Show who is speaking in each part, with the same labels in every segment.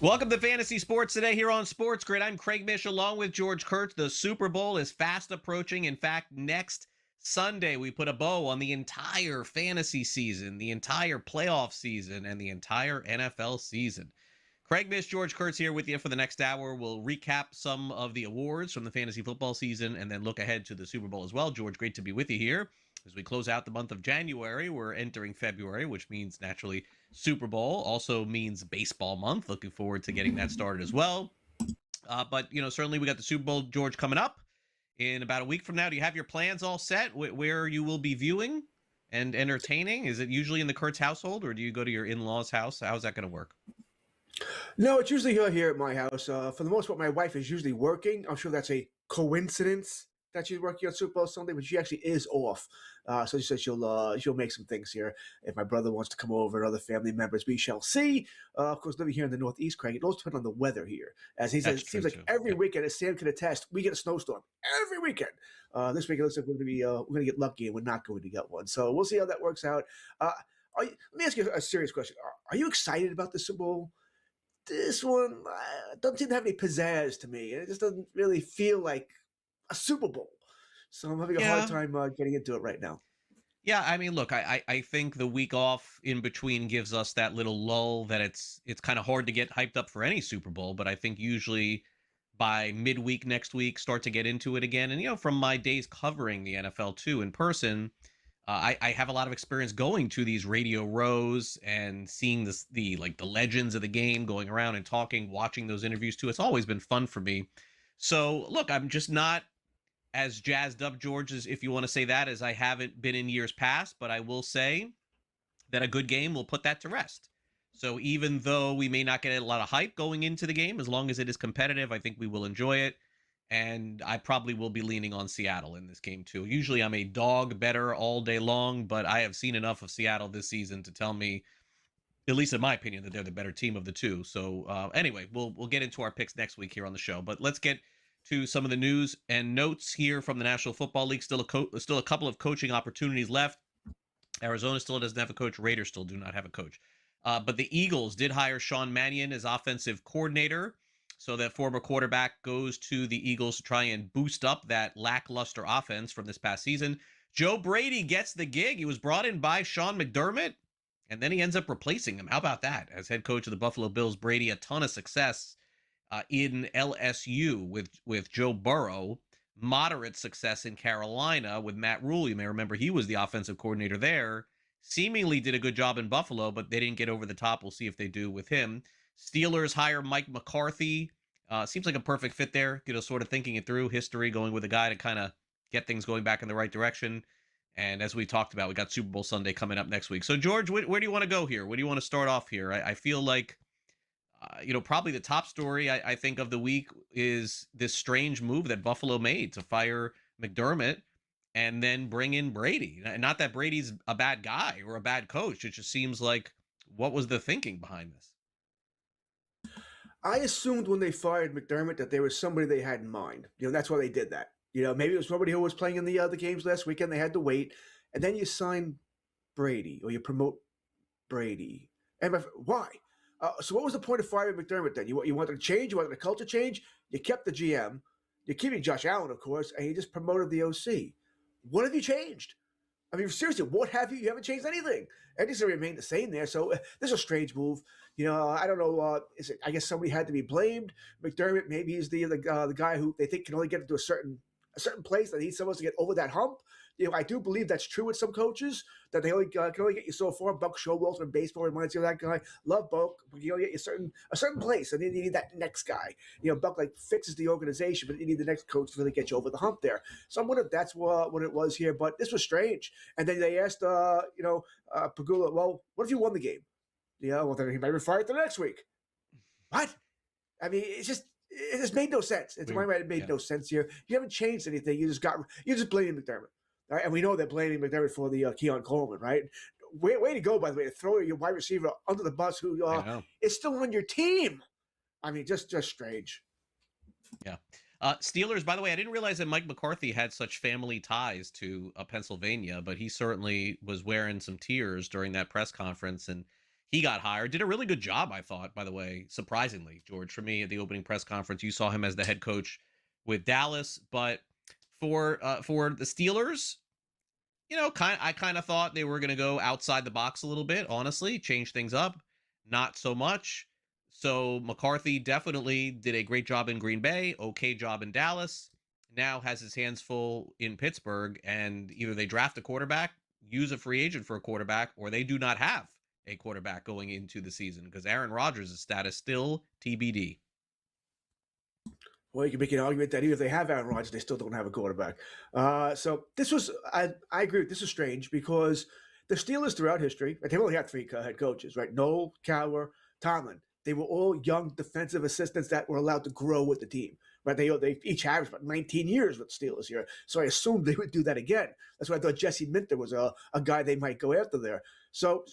Speaker 1: Welcome to Fantasy Sports Today here on SportsGrid. I'm Craig Mish along with George Kurtz. The Super Bowl is fast approaching. In fact, next Sunday we put a bow on the entire fantasy season, the entire playoff season, and the entire NFL season. Craig Mish, George Kurtz here with you for the next hour. We'll recap some of the awards from the fantasy football season and then look ahead to the Super Bowl as well. George, great to be with you here. As we close out the month of January, we're entering February, which means naturally Super Bowl, also means baseball month. Looking forward to getting that started as well. But, certainly we got the Super Bowl, George, coming up in about a week from now. Do you have your plans all set where you will be viewing and entertaining? Is it usually in the Kurtz household, or do you go to your in-laws' house? How's that going to work?
Speaker 2: No, it's usually here at my house. For the most part, my wife is usually working. I'm sure that's a coincidence that she's working on Super Bowl Sunday, but she actually is off. So she said she'll make some things here. If my brother wants to come over and other family members, we shall see. Of course, living here in the Northeast, Craig, it all depends on the weather here. As he says, it seems like every weekend, as Sam can attest, we get a snowstorm every weekend. This week it looks like we're going to get lucky and we're not going to get one. So we'll see how that works out. Let me ask you a serious question. Are you excited about the Super Bowl? This one doesn't seem to have any pizzazz to me. It just doesn't really feel like a Super Bowl. So I'm having a hard time getting into it right now.
Speaker 1: Yeah, I mean, look, I think the week off in between gives us that little lull that it's kind of hard to get hyped up for any Super Bowl, but I think usually by midweek next week start to get into it again. And from my days covering the NFL too in person, I have a lot of experience going to these Radio Rows and seeing the legends of the game going around and talking, watching those interviews too. It's always been fun for me. So look, I'm just not as jazzed up, George, as if you want to say that, as I haven't been in years past, but I will say that a good game will put that to rest. So even though we may not get a lot of hype going into the game, as long as it is competitive, I think we will enjoy it. And I probably will be leaning on Seattle in this game too. Usually I'm a dog better all day long, but I have seen enough of Seattle this season to tell me, at least in my opinion, that they're the better team of the two. So anyway, we'll get into our picks next week here on the show. But let's get to some of the news and notes here from the National Football League. Still a couple of coaching opportunities left. Arizona still doesn't have a coach. Raiders still do not have a coach. But the Eagles did hire Sean Mannion as offensive coordinator. So that former quarterback goes to the Eagles to try and boost up that lackluster offense from this past season. Joe Brady gets the gig. He was brought in by Sean McDermott, and then he ends up replacing him. How about that? As head coach of the Buffalo Bills, Brady, a ton of success in LSU with Joe Burrow, moderate success in Carolina with Matt Rule. You may remember he was the offensive coordinator there. Seemingly did a good job in Buffalo, but they didn't get over the top. We'll see if they do with him. Steelers hire Mike McCarthy. Seems like a perfect fit there. Sort of thinking it through, history, going with a guy to kind of get things going back in the right direction. And as we talked about, we got Super Bowl Sunday coming up next week. So, George, where do you want to go here? Where do you want to start off here? I feel like, probably the top story I think of the week is this strange move that Buffalo made to fire McDermott and then bring in Brady. Not that Brady's a bad guy or a bad coach. It just seems like, what was the thinking behind this?
Speaker 2: I assumed when they fired McDermott that there was somebody they had in mind. That's why they did that. Maybe it was somebody who was playing in the games last weekend. They had to wait. And then you sign Brady or you promote Brady. And why? So what was the point of firing McDermott then? You wanted to change? You wanted a culture change? You kept the GM. You're keeping Josh Allen, of course, and you just promoted the OC. What have you changed? I mean, seriously, what have you? You haven't changed anything. Everything's remained the same there. So this is a strange move. I don't know. I guess somebody had to be blamed. McDermott, maybe he's the guy who they think can only get into a certain place that he's supposed to get over that hump. I do believe that's true with some coaches that they only can only get you so far. Buck Showalter in baseball reminds you of that guy. Love Buck, but you only get you a certain place, and then you need that next guy. Buck fixes the organization, but you need the next coach to really get you over the hump there. So I wonder if that's what it was here. But this was strange. And then they asked, Pagula, well, what if you won the game? Well, then he might be fired the next week. What? I mean, it just made no sense. To my mind, it made no sense here. You haven't changed anything. You just blaming McDermott. Right? And we know they're blaming McDermott for the Keon Coleman, right? Way to go, by the way, to throw your wide receiver under the bus who is still on your team. I mean, just strange.
Speaker 1: Yeah. Steelers, by the way, I didn't realize that Mike McCarthy had such family ties to Pennsylvania, but he certainly was wearing some tears during that press conference. And he got hired. Did a really good job, I thought, by the way, surprisingly, George. For me, at the opening press conference, you saw him as the head coach with Dallas. But for the Steelers, I kind of thought they were going to go outside the box a little bit, honestly, change things up. Not so much. So McCarthy definitely did a great job in Green Bay, okay job in Dallas. Now has his hands full in Pittsburgh, and either they draft a quarterback, use a free agent for a quarterback, or they do not have a quarterback going into the season because Aaron Rodgers' status still TBD.
Speaker 2: Well, you can make an argument that even if they have Aaron Rodgers, they still don't have a quarterback. So this was, I agree, this is strange because the Steelers throughout history, they've only had three head coaches, right? Noel, Cowher, Tomlin. They were all young defensive assistants that were allowed to grow with the team, right? They each averaged about 19 years with the Steelers here. So I assumed they would do that again. That's why I thought Jesse Minter was a guy they might go after there. So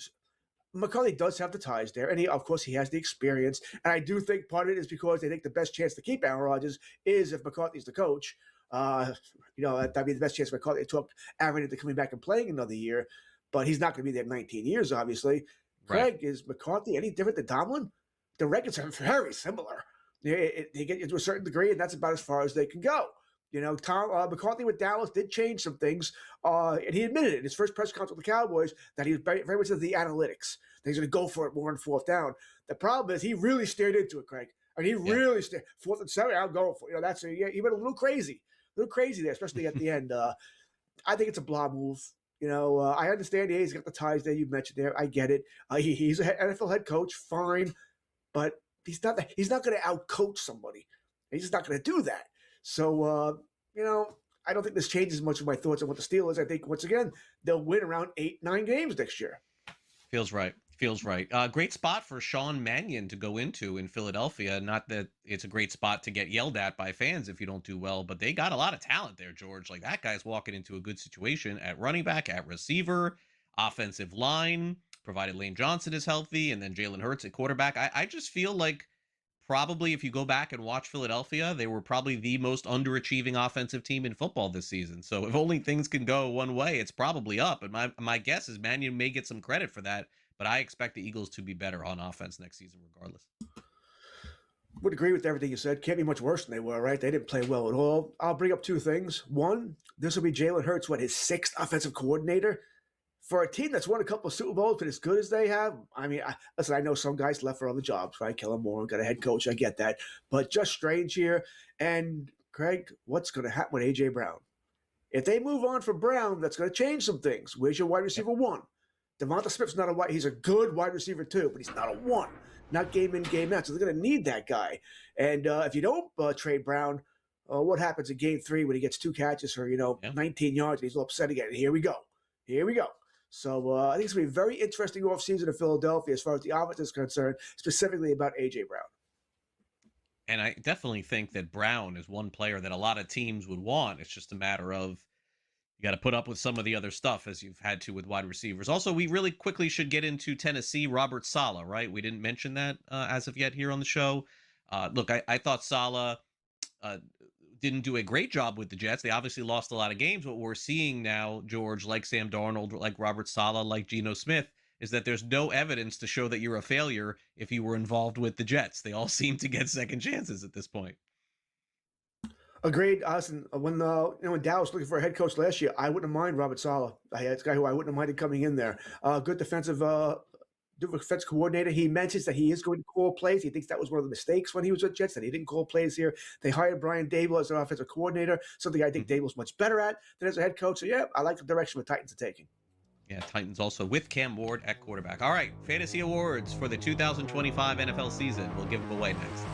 Speaker 2: McCarthy does have the ties there, and of course, he has the experience. And I do think part of it is because they think the best chance to keep Aaron Rodgers is if McCarthy's the coach. That'd be the best chance for McCarthy to talk Aaron into coming back and playing another year. But he's not going to be there 19 years, obviously.
Speaker 1: Right.
Speaker 2: Craig, is McCarthy any different than Tomlin? The records are very similar. They get to a certain degree, and that's about as far as they can go. McCarthy with Dallas did change some things, and he admitted it in his first press conference with the Cowboys that he was very, very much into the analytics. That he's going to go for it more on fourth down. The problem is he really stared into it, Craig. I mean, he really stared. 4th and 7, I'm going for it. He went a little crazy there, especially at the end. I think it's a blah move. I understand he's got the ties there you mentioned there. I get it. He's an NFL head coach, fine, but he's not going to outcoach somebody. He's just not going to do that. So, I don't think this changes much of my thoughts on what the Steelers. I think, once again, they'll win around 8-9 games next year.
Speaker 1: Feels right. Great spot for Sean Mannion to go into in Philadelphia. Not that it's a great spot to get yelled at by fans if you don't do well, but they got a lot of talent there, George. Like, that guy's walking into a good situation at running back, at receiver, offensive line, provided Lane Johnson is healthy, and then Jalen Hurts at quarterback. I just feel like probably if you go back and watch Philadelphia, they were probably the most underachieving offensive team in football this season. So if only things can go one way, it's probably up. And my guess is Mannion may get some credit for that, but I expect the Eagles to be better on offense next season regardless.
Speaker 2: Would agree with everything you said. Can't be much worse than they were, right? They didn't play well at all. I'll bring up two things. One, this will be Jalen Hurts, his 6th offensive coordinator? For a team that's won a couple of Super Bowls, but as good as they have, I mean, I know some guys left for other jobs, right? Kellen Moore got a head coach. I get that. But just strange here. And, Craig, what's going to happen with A.J. Brown? If they move on from Brown, that's going to change some things. Where's your wide receiver 1? Devonta Smith's not a wide. He's a good wide receiver 2, but he's not a 1. Not game in, game out. So they're going to need that guy. And if you don't trade Brown, what happens in game 3 when he gets 2 catches for, 19 yards and he's all upset again? Here we go. So I think it's going to be a very interesting offseason in Philadelphia as far as the offense is concerned, specifically about A.J. Brown.
Speaker 1: And I definitely think that Brown is one player that a lot of teams would want. It's just a matter of you got to put up with some of the other stuff as you've had to with wide receivers. Also, we really quickly should get into Tennessee, Robert Saleh, right? We didn't mention that as of yet here on the show. Look, I thought Saleh didn't do a great job with the Jets. They obviously lost a lot of games. What we're seeing now, George, like Sam Darnold, like Robert Saleh, like Geno Smith, is that there's no evidence to show that you're a failure if you were involved with the Jets. They all seem to get second chances at this point.
Speaker 2: Agreed, Austin. When Dallas was looking for a head coach last year, I wouldn't mind Robert Saleh. It's a guy who I wouldn't have minded coming in there. Good defensive coordinator. He mentions that he is going to call plays. He thinks that was one of the mistakes when he was with Jets, that he didn't call plays here. They hired Brian Dable as an offensive coordinator, something I think Dable's much better at than as a head coach. So, yeah, I like the direction the Titans are taking.
Speaker 1: Yeah, Titans also with Cam Ward at quarterback. All right, fantasy awards for the 2025 NFL season. We'll give them away next.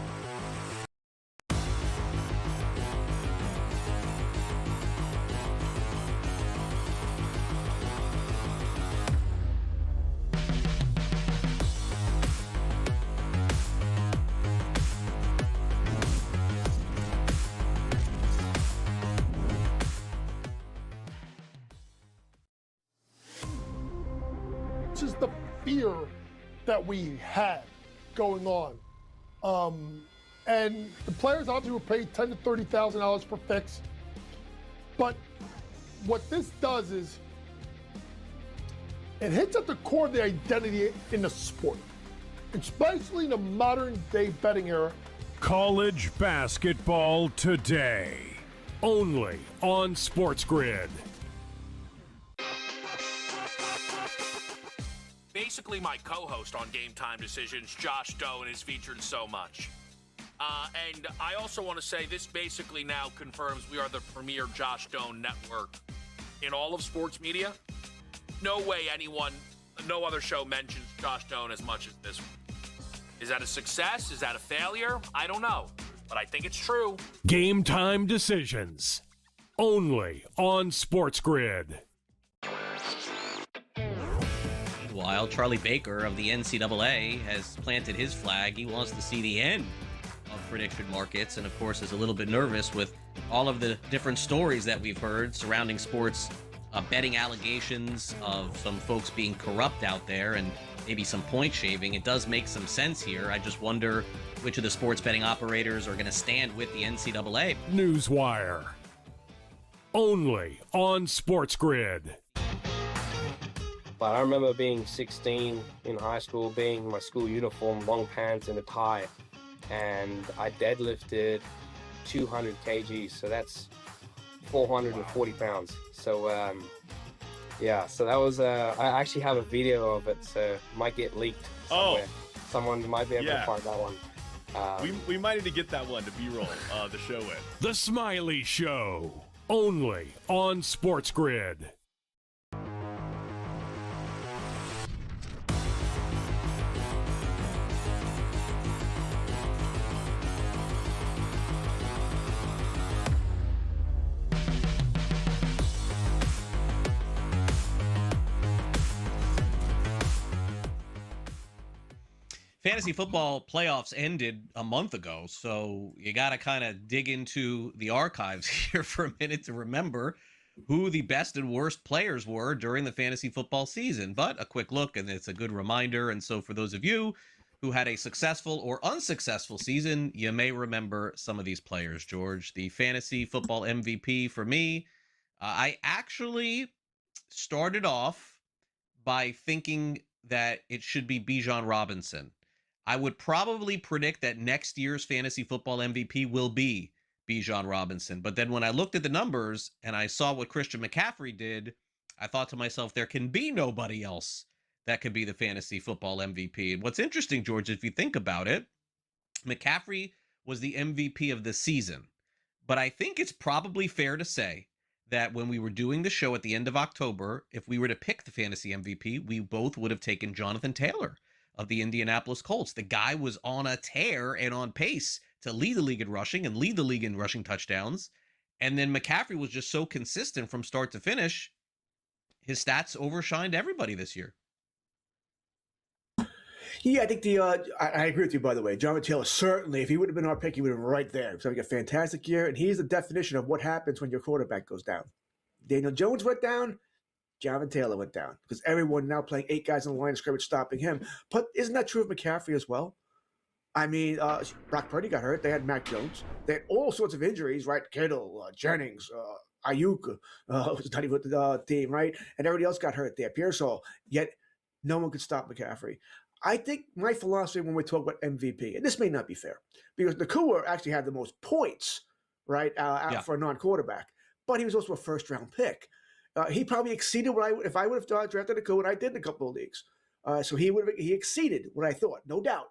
Speaker 3: Just the fear that we had going on. And the players obviously were paid $10,000 to $30,000 per fix. But what this does is It hits at the core of the identity in the sport, especially in the modern day betting era.
Speaker 4: College basketball today, only on SportsGrid.
Speaker 5: Basically, my co-host on Game Time Decisions, Josh Doan, is featured so much. And I also want to say this basically now confirms we are the premier Josh Doan network in all of sports media. No way no other show mentions Josh Doan as much as this one. Is that a success? Is that a failure? I don't know, but I think it's true.
Speaker 4: Game Time Decisions, only on SportsGrid.
Speaker 1: Meanwhile, Charlie Baker of the NCAA has planted his flag. He wants to see the end of prediction markets, and of course is a little bit nervous with all of the different stories that we've heard surrounding sports betting allegations of some folks being corrupt out there and maybe some point shaving. It does make some sense here. I just wonder which of the sports betting operators are going to stand with the NCAA.
Speaker 4: Newswire, only on SportsGrid.
Speaker 6: But I remember being 16 in high school, being in my school uniform, long pants and a tie, and I deadlifted 200 kgs, so that's 440 pounds. So yeah, so that was I actually have a video of it, so it might get leaked somewhere. Someone might be able to find that one.
Speaker 7: We might need to get that one to B-roll the show with.
Speaker 4: The Smiley Show, only on SportsGrid.
Speaker 1: Fantasy football playoffs ended a month ago, so you got to kind of dig into the archives here for a minute to remember who the best and worst players were during the fantasy football season. But a quick look, and it's a good reminder. And so for those of you who had a successful or unsuccessful season, you may remember some of these players, George. The fantasy football MVP for me, I actually started off by thinking that it should be Bijan Robinson. I would probably predict that next year's fantasy football MVP will be Bijan Robinson. But then when I looked at the numbers and I saw what Christian McCaffrey did, I thought to myself, there can be nobody else that could be the fantasy football MVP. And what's interesting, George, if you think about it, McCaffrey was the MVP of the season. But I think it's probably fair to say that when we were doing the show at the end of October, if we were to pick the fantasy MVP, we both would have taken Jonathan Taylor of the Indianapolis Colts. The guy was on a tear and on pace to lead the league in rushing and lead the league in rushing touchdowns. And then McCaffrey was just so consistent from start to finish. His stats overshined everybody this year.
Speaker 2: Yeah, I think I agree with you, by the way. Jonathan Taylor, certainly, if he would have been our pick, he would have been right there. He's having a fantastic year, and he's the definition of what happens when your quarterback goes down. Daniel Jones went down, Jonathan Taylor went down, because everyone now playing 8 guys on the line of scrimmage stopping him. But isn't that true of McCaffrey as well? I mean, Brock Purdy got hurt. They had Mac Jones. They had all sorts of injuries, right? Kittle, Jennings, Ayuk was not even with the team, right? And everybody else got hurt there. Pearsall. Yet no one could stop McCaffrey. I think my philosophy when we talk about MVP, and this may not be fair, because Nakua actually had the most points, right, for a non-quarterback, but he was also a first-round pick. He probably exceeded what if I would have drafted Nakua, and I did in a couple of leagues. So he exceeded what I thought, no doubt.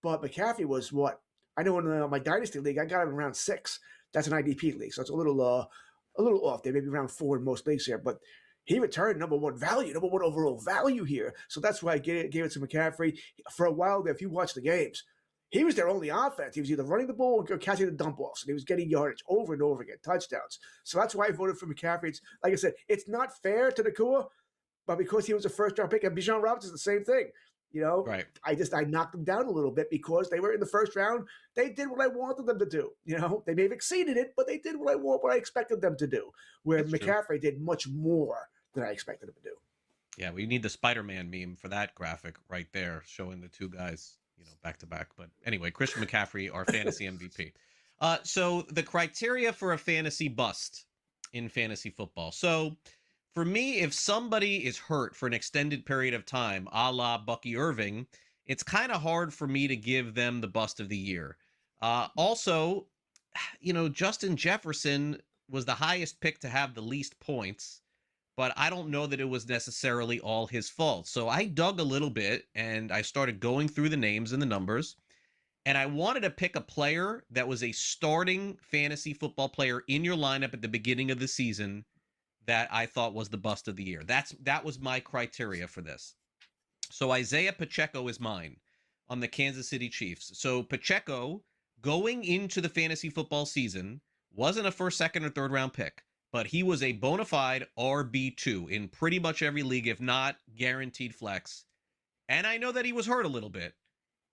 Speaker 2: But McCaffrey was what? I know in my Dynasty League, I got him around 6. That's an IDP league, so it's a little off there, maybe around 4 in most leagues here. But he returned number one overall value here. So that's why I gave it to McCaffrey. For a while there, if you watch the games, he was their only offense. He was either running the ball or catching the dump offs, and he was getting yardage over and over again, touchdowns. So that's why I voted for McCaffrey. It's, like I said, it's not fair to Nakua, but because he was a first-round pick, and Bijan Robinson, the same thing. You know,
Speaker 1: right.
Speaker 2: I knocked them down a little bit because they were in the first round. They did what I wanted them to do. You know, they may have exceeded it, but they did what I expected them to do. Where
Speaker 1: That's
Speaker 2: McCaffrey
Speaker 1: true.
Speaker 2: did much more than I expected him to do.
Speaker 1: Yeah, we need the Spider-Man meme for that graphic right there, showing the two guys, back to back. But anyway, Christian McCaffrey, our fantasy MVP. So the criteria for a fantasy bust in fantasy football. So For me, if somebody is hurt for an extended period of time, a la Bucky Irving, it's kind of hard for me to give them the bust of the year. Also, Justin Jefferson was the highest pick to have the least points, but I don't know that it was necessarily all his fault. So I dug a little bit and I started going through the names and the numbers. And I wanted to pick a player that was a starting fantasy football player in your lineup at the beginning of the season that I thought was the bust of the year. That was my criteria for this. So Isaiah Pacheco is mine on the Kansas City Chiefs. So Pacheco, going into the fantasy football season, wasn't a first, second, or third round pick, but he was a bona fide RB2 in pretty much every league, if not guaranteed flex. And I know that he was hurt a little bit,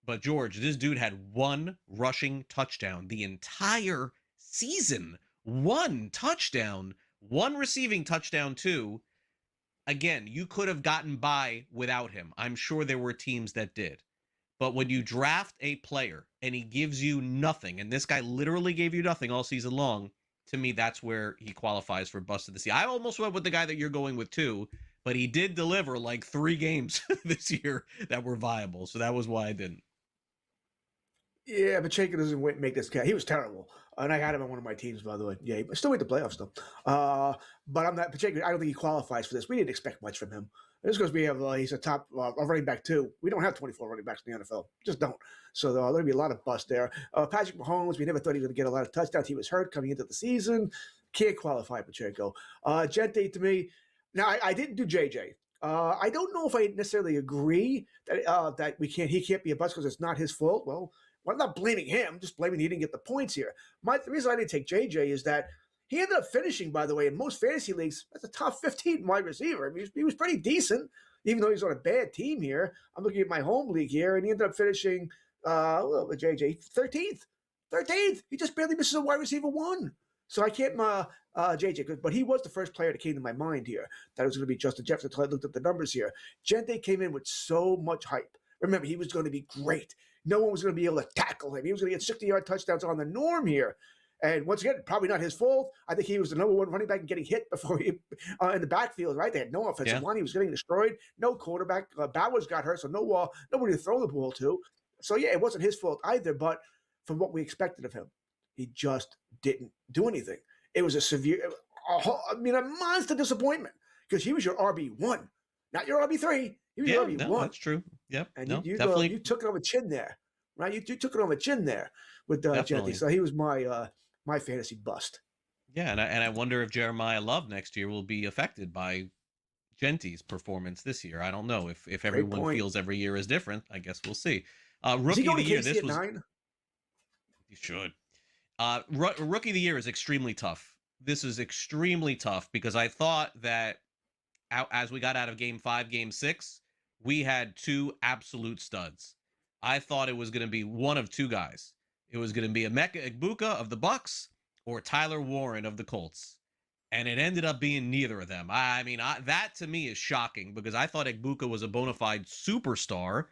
Speaker 1: but George, this dude had one rushing touchdown the entire season. One touchdown, one receiving touchdown too. Again, you could have gotten by without him. I'm sure there were teams that did. But when you draft a player and he gives you nothing, and this guy literally gave you nothing all season long, to me, that's where he qualifies for bust of the season. I almost went with the guy that you're going with too, but he did deliver like 3 games this year that were viable. So that was why I didn't.
Speaker 2: Yeah, Pacheco doesn't make this guy. He was terrible. And I had him on one of my teams, by the way. Yeah, he still made the playoffs, though. But I'm not Pacheco. I don't think he qualifies for this. We didn't expect much from him. Just because we have he's a top running back too. We don't have 24 running backs in the NFL. Just don't. So there'll be a lot of bust there. Patrick Mahomes, we never thought he was going to get a lot of touchdowns. He was hurt coming into the season. Can't qualify Pacheco. Gente to me. Now I didn't do JJ. I don't know if I necessarily agree that he can't be a bust because it's not his fault. Well, I'm not blaming him. I'm just blaming he didn't get the points here. The reason I didn't take JJ is that he ended up finishing, by the way, in most fantasy leagues as a top 15 wide receiver. I mean, he was pretty decent, even though he's on a bad team here. I'm looking at my home league here, and he ended up finishing JJ 13th. 13th. He just barely misses a wide receiver 1. So I can't JJ, but he was the first player that came to my mind here. That was going to be Justin Jefferson until I looked at the numbers here. Gente came in with so much hype. Remember, he was going to be great. No one was going to be able to tackle him. He was going to get 60-yard touchdowns on the norm here. And once again, probably not his fault. I think he was the number 1 running back and getting hit before he in the backfield, right? They had no offensive line. He was getting destroyed. No quarterback. Bowers got hurt, so nobody to throw the ball to. So, yeah, it wasn't his fault either, but from what we expected of him, he just didn't do anything. It was a monster disappointment because he was your RB1, not your RB3. He was your RB1.
Speaker 1: No, that's true. Yep.
Speaker 2: And
Speaker 1: definitely.
Speaker 2: you took it on the chin there, right? You took it on the chin there with Gente. So he was my fantasy bust.
Speaker 1: Yeah, and I wonder if Jeremiah Love next year will be affected by Gente's performance this year. I don't know if everyone feels every year is different. I guess we'll see. Rookie of the year. This was
Speaker 2: 9?
Speaker 1: You should. Rookie of the year is extremely tough. This is extremely tough because I thought that as we got out of Game 5, Game 6, we had 2 absolute studs. I thought it was going to be one of 2 guys. It was going to be Emeka Egbuka of the Bucks or Tyler Warren of the Colts. And it ended up being neither of them. I mean, that to me is shocking because I thought Egbuka was a bona fide superstar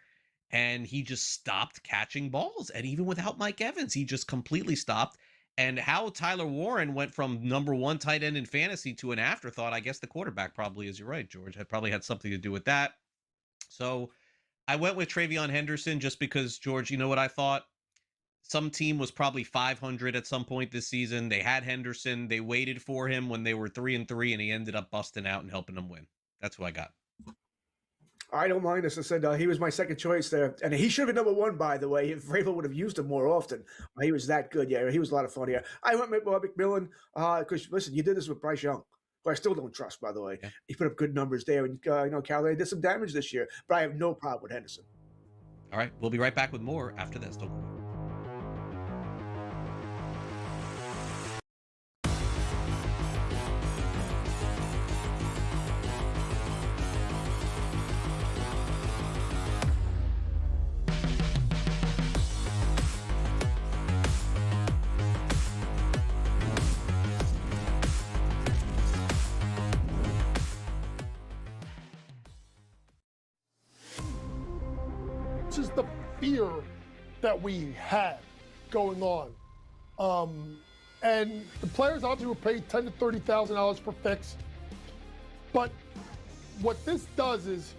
Speaker 1: and he just stopped catching balls. And even without Mike Evans, he just completely stopped. And how Tyler Warren went from number 1 tight end in fantasy to an afterthought, I guess the quarterback probably is, you're right, George, probably had something to do with that. So I went with Travion Henderson just because, George, you know what I thought? Some team was probably 500 at some point this season. They had Henderson. They waited for him when they were 3-3, and he ended up busting out and helping them win. That's who I got.
Speaker 2: I don't mind. As I said, he was my second choice there. And he should have been number 1, by the way, if Vrabel would have used him more often. He was that good. Yeah, he was a lot of fun here. I went with McMillan because, listen, you did this with Bryce Young, who I still don't trust, by the way. Yeah. He put up good numbers there. And, Carolina did some damage this year. But I have no problem with Henderson.
Speaker 1: All right. We'll be right back with more after this. Don't go away.
Speaker 3: Is the fear that we had going on. And the players obviously were paid $10,000 to $30,000 per fix. But what this does is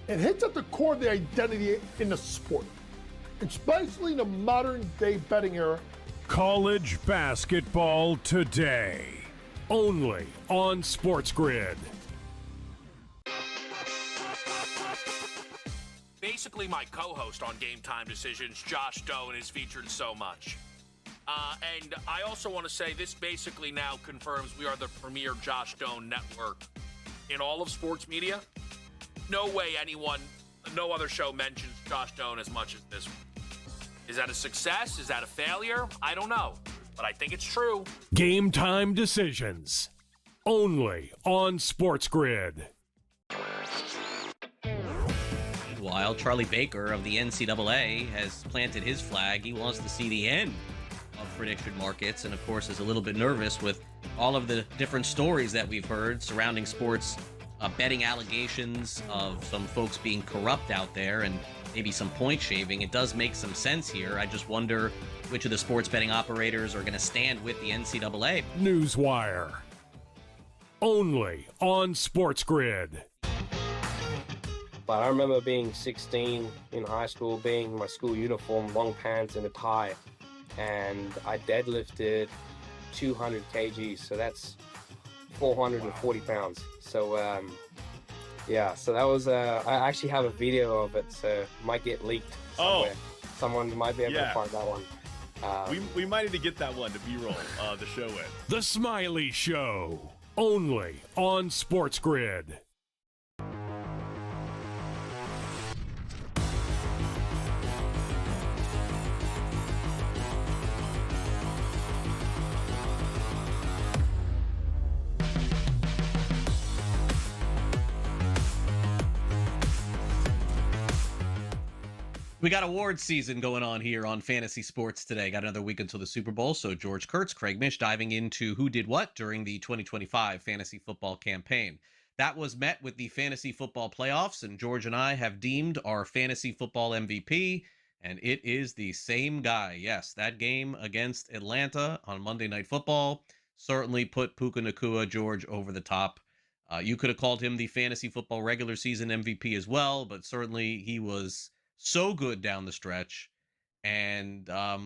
Speaker 3: it hits at the core of the identity in the sport, especially in the modern day betting era.
Speaker 4: College basketball today, only on SportsGrid.
Speaker 5: Basically, my co-host on Game Time Decisions, Josh Doan, is featured so much. And I also want to say this basically now confirms we are the premier Josh Doan network in all of sports media. No way no other show mentions Josh Doan as much as this one. Is that a success? Is that a failure? I don't know, but I think it's true.
Speaker 4: Game Time Decisions, only on SportsGrid.
Speaker 1: Meanwhile, Charlie Baker of the NCAA has planted his flag. He wants to see the end of prediction markets, and of course is a little bit nervous with all of the different stories that we've heard surrounding sports betting allegations of some folks being corrupt out there and maybe some point shaving. It does make some sense here. I just wonder which of the sports betting operators are going to stand with the NCAA.
Speaker 4: Newswire, only on SportsGrid.
Speaker 6: But I remember being 16 in high school, being in my school uniform, long pants and a tie, and I deadlifted 200 kgs, so that's 440 pounds. So yeah, so that was I actually have a video of it, so it might get leaked somewhere. Someone might be able to find that one.
Speaker 7: We might need to get that one to B-roll the show with.
Speaker 4: The Smiley Show, only on SportsGrid.
Speaker 1: We got awards season going on here on Fantasy Sports today. Got another week until the Super Bowl. So George Kurtz, Craig Mish diving into who did what during the 2025 fantasy football campaign. That was met with the fantasy football playoffs, and George and I have deemed our fantasy football MVP, and it is the same guy. Yes, that game against Atlanta on Monday Night Football certainly put Puka Nacua, George, over the top. You could have called him the fantasy football regular season MVP as well, but certainly he was so good down the stretch. And I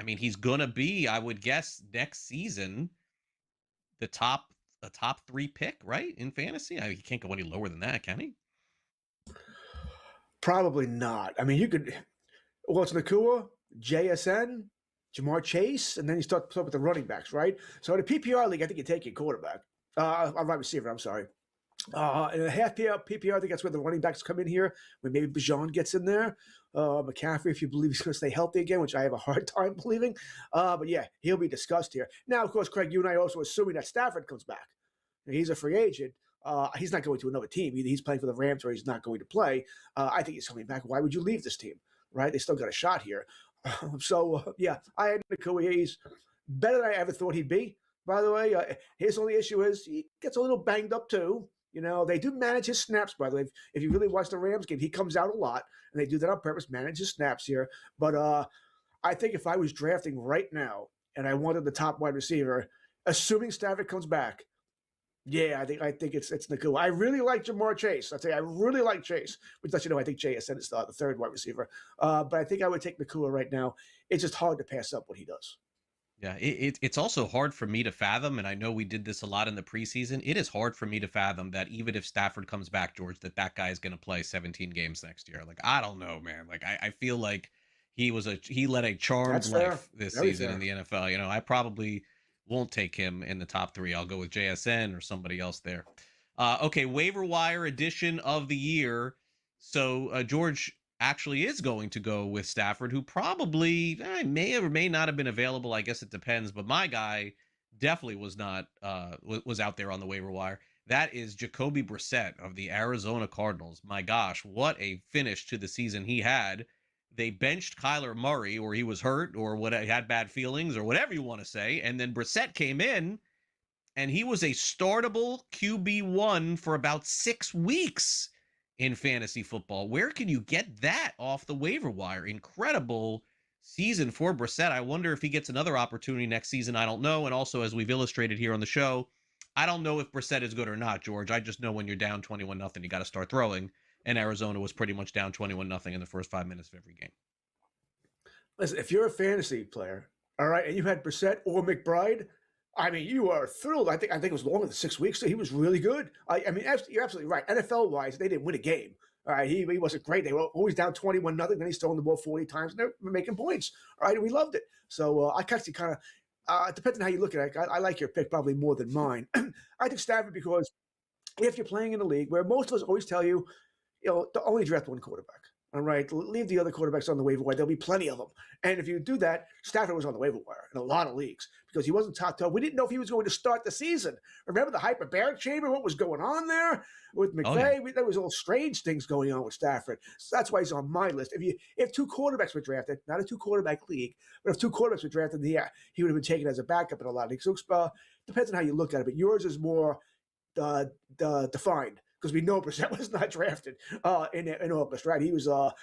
Speaker 1: mean, he's gonna be, I would guess, next season a top 3 pick, right, in fantasy. He can't go any lower than that, can he?
Speaker 2: Probably not. I mean, you could. Well, it's Nacua, JSN, Jamar Chase, and then you start with the running backs, right? So in a PPR league, I think you take your quarterback, a wide receiver. I'm sorry. In a half PPR, I think that's where the running backs come in here. When maybe Bijan gets in there, McCaffrey, if you believe he's going to stay healthy again, which I have a hard time believing. But yeah, he'll be discussed here. Now, of course, Craig, you and I are also assuming that Stafford comes back. He's a free agent. He's not going to another team. Either he's playing for the Rams or he's not going to play. I think he's coming back. Why would you leave this team, right? They still got a shot here. Yeah, I had Nacua. He's better than I ever thought he'd be, by the way. His only issue is he gets a little banged up too. You know, they do manage his snaps, by the way. If you really watch the Rams game, he comes out a lot, and they do that on purpose, manage his snaps here. But I think if I was drafting right now and I wanted the top wide receiver, assuming Stafford comes back, yeah, I think it's Nacua. I really like Jamar Chase. I'll tell you, I really like Chase, which lets you know I think JSN is the third wide receiver. But I think I would take Nacua right now. It's just hard to pass up what he does.
Speaker 1: Yeah, it's also hard for me to fathom, and I know we did this a lot in the preseason. It is hard for me to fathom that even if Stafford comes back, George, that guy is going to play 17 games next year. Like, I don't know, man. Like, I feel like he led a charmed life this season in the NFL. You know, I probably won't take him in the top 3. I'll go with JSN or somebody else there. Okay, waiver wire edition of the year. So, George actually is going to go with Stafford, who probably may or may not have been available. I guess it depends. But my guy definitely was not was out there on the waiver wire. That is Jacoby Brissett of the Arizona Cardinals. My gosh, what a finish to the season he had. They benched Kyler Murray, or he was hurt, or what, he had bad feelings, or whatever you want to say. And then Brissett came in, and he was a startable QB1 for about 6 weeks in fantasy football. Where can you get that off the waiver wire? Incredible season for Brissett. I wonder if he gets another opportunity next season. I don't know. And also, as we've illustrated here on the show, I don't know if Brissett is good or not, George. I just know when you're down 21-0, you got to start throwing. And Arizona was pretty much down 21-0 in the first 5 minutes of every game.
Speaker 2: Listen, if you're a fantasy player, all right, and you had Brissett or McBride, I mean, you are thrilled. I think it was longer than 6 weeks, so he was really good. I mean, you're absolutely right. NFL-wise, they didn't win a game. All right, he wasn't great. They were always down 21-0. Then he's throwing the ball 40 times, and they're making points. All right, and we loved it. So I actually kind of, it depends on how you look at it. I like your pick probably more than mine. I think Stafford because if you're playing in a league where most of us always tell you, to only draft one quarterback. All right, leave the other quarterbacks on the waiver wire. There'll be plenty of them. And if you do that, Stafford was on the waiver wire in a lot of leagues because he wasn't top 12. We didn't know if he was going to start the season. Remember the hyperbaric chamber, what was going on there with McVay?
Speaker 1: Oh, yeah.
Speaker 2: There was all strange things going on with Stafford. So that's why he's on my list. If two quarterbacks were drafted, not a two-quarterback league, but if two quarterbacks were drafted, yeah, he would have been taken as a backup in a lot of leagues. So depends on how you look at it. But yours is more defined. Because we know Brissett was not drafted in August, right? He was a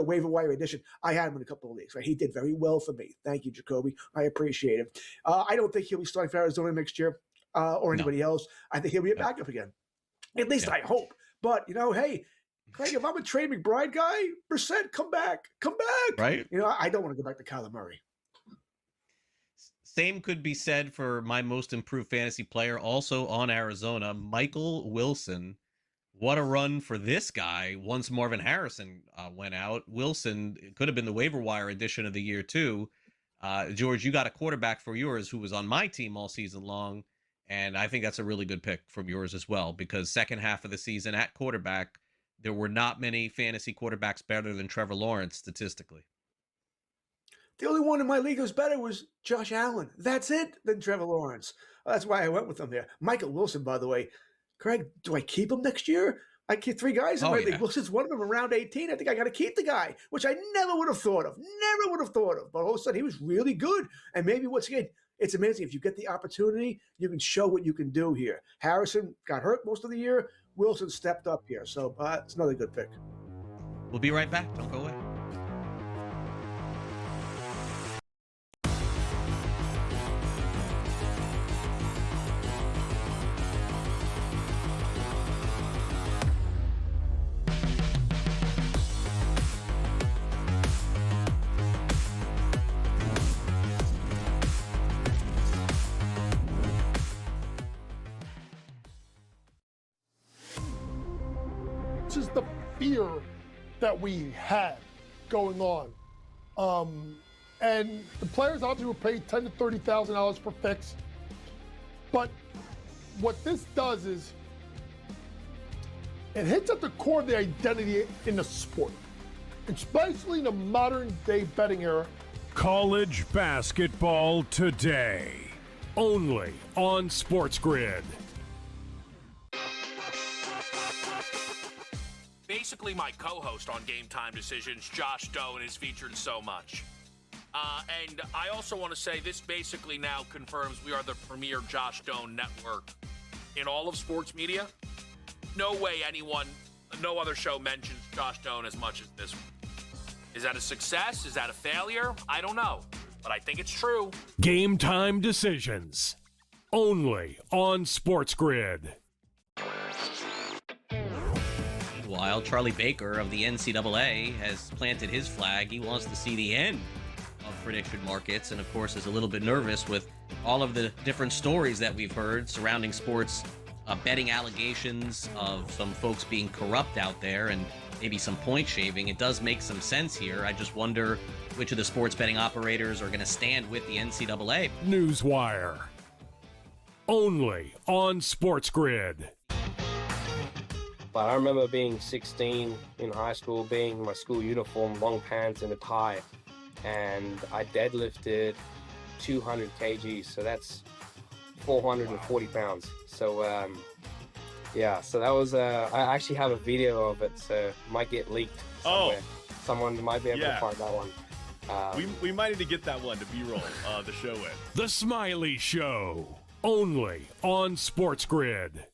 Speaker 2: waiver wire addition. I had him in a couple of leagues, right? He did very well for me. Thank you, Jacoby. I appreciate it. I don't think he'll be starting for Arizona next year or anybody else. I think he'll be a backup again. At least I hope. But hey, Craig, if I'm a Trey McBride guy, Brissett, come back,
Speaker 1: Right?
Speaker 2: I don't want to go back to Kyler Murray.
Speaker 1: Same could be said for my most improved fantasy player, also on Arizona, Michael Wilson. What a run for this guy. Once Marvin Harrison went out, Wilson could have been the waiver wire addition of the year too. George, you got a quarterback for yours who was on my team all season long, and I think that's a really good pick from yours as well because second half of the season at quarterback, there were not many fantasy quarterbacks better than Trevor Lawrence statistically.
Speaker 2: The only one in my league who's better was Josh Allen. That's it than Trevor Lawrence. That's why I went with him there. Michael Wilson, by the way. Craig, do I keep him next year? I keep 3 guys in my league. Wilson's one of them around 18. I think I got to keep the guy, which I never would have thought of. But all of a sudden, he was really good. And maybe, once again, it's amazing. If you get the opportunity, you can show what you can do here. Harrison got hurt most of the year. Wilson stepped up here. So it's another good pick.
Speaker 1: We'll be right back. Don't go away.
Speaker 3: This is the fear that we had going on. And the players obviously were paid $10,000 to $30,000 per fix. But what this does is it hits at the core of the identity in the sport, especially in the modern day betting era.
Speaker 4: College basketball today, only on SportsGrid.
Speaker 5: Basically, my co-host on Game Time Decisions, Josh Doan, is featured so much. And I also want to say this basically now confirms we are the premier Josh Doan network in all of sports media. No way no other show mentions Josh Doan as much as this one. Is that a success? Is that a failure? I don't know, but I think it's true.
Speaker 4: Game Time Decisions, only on SportsGrid.
Speaker 1: Meanwhile, Charlie Baker of the NCAA has planted his flag. He wants to see the end of prediction markets and, of course, is a little bit nervous with all of the different stories that we've heard surrounding sports betting allegations of some folks being corrupt out there and maybe some point shaving. It does make some sense here. I just wonder which of the sports betting operators are going to stand with the NCAA.
Speaker 4: Newswire, only on SportsGrid.
Speaker 6: But I remember being 16 in high school, being in my school uniform, long pants and a tie, and I deadlifted 200 kgs, so that's 440 pounds. So so that was I actually have a video of it, so it might get leaked somewhere. Someone might be able to find that one.
Speaker 7: We might need to get that one to B-roll the show in.
Speaker 4: The Smiley Show, only on SportsGrid.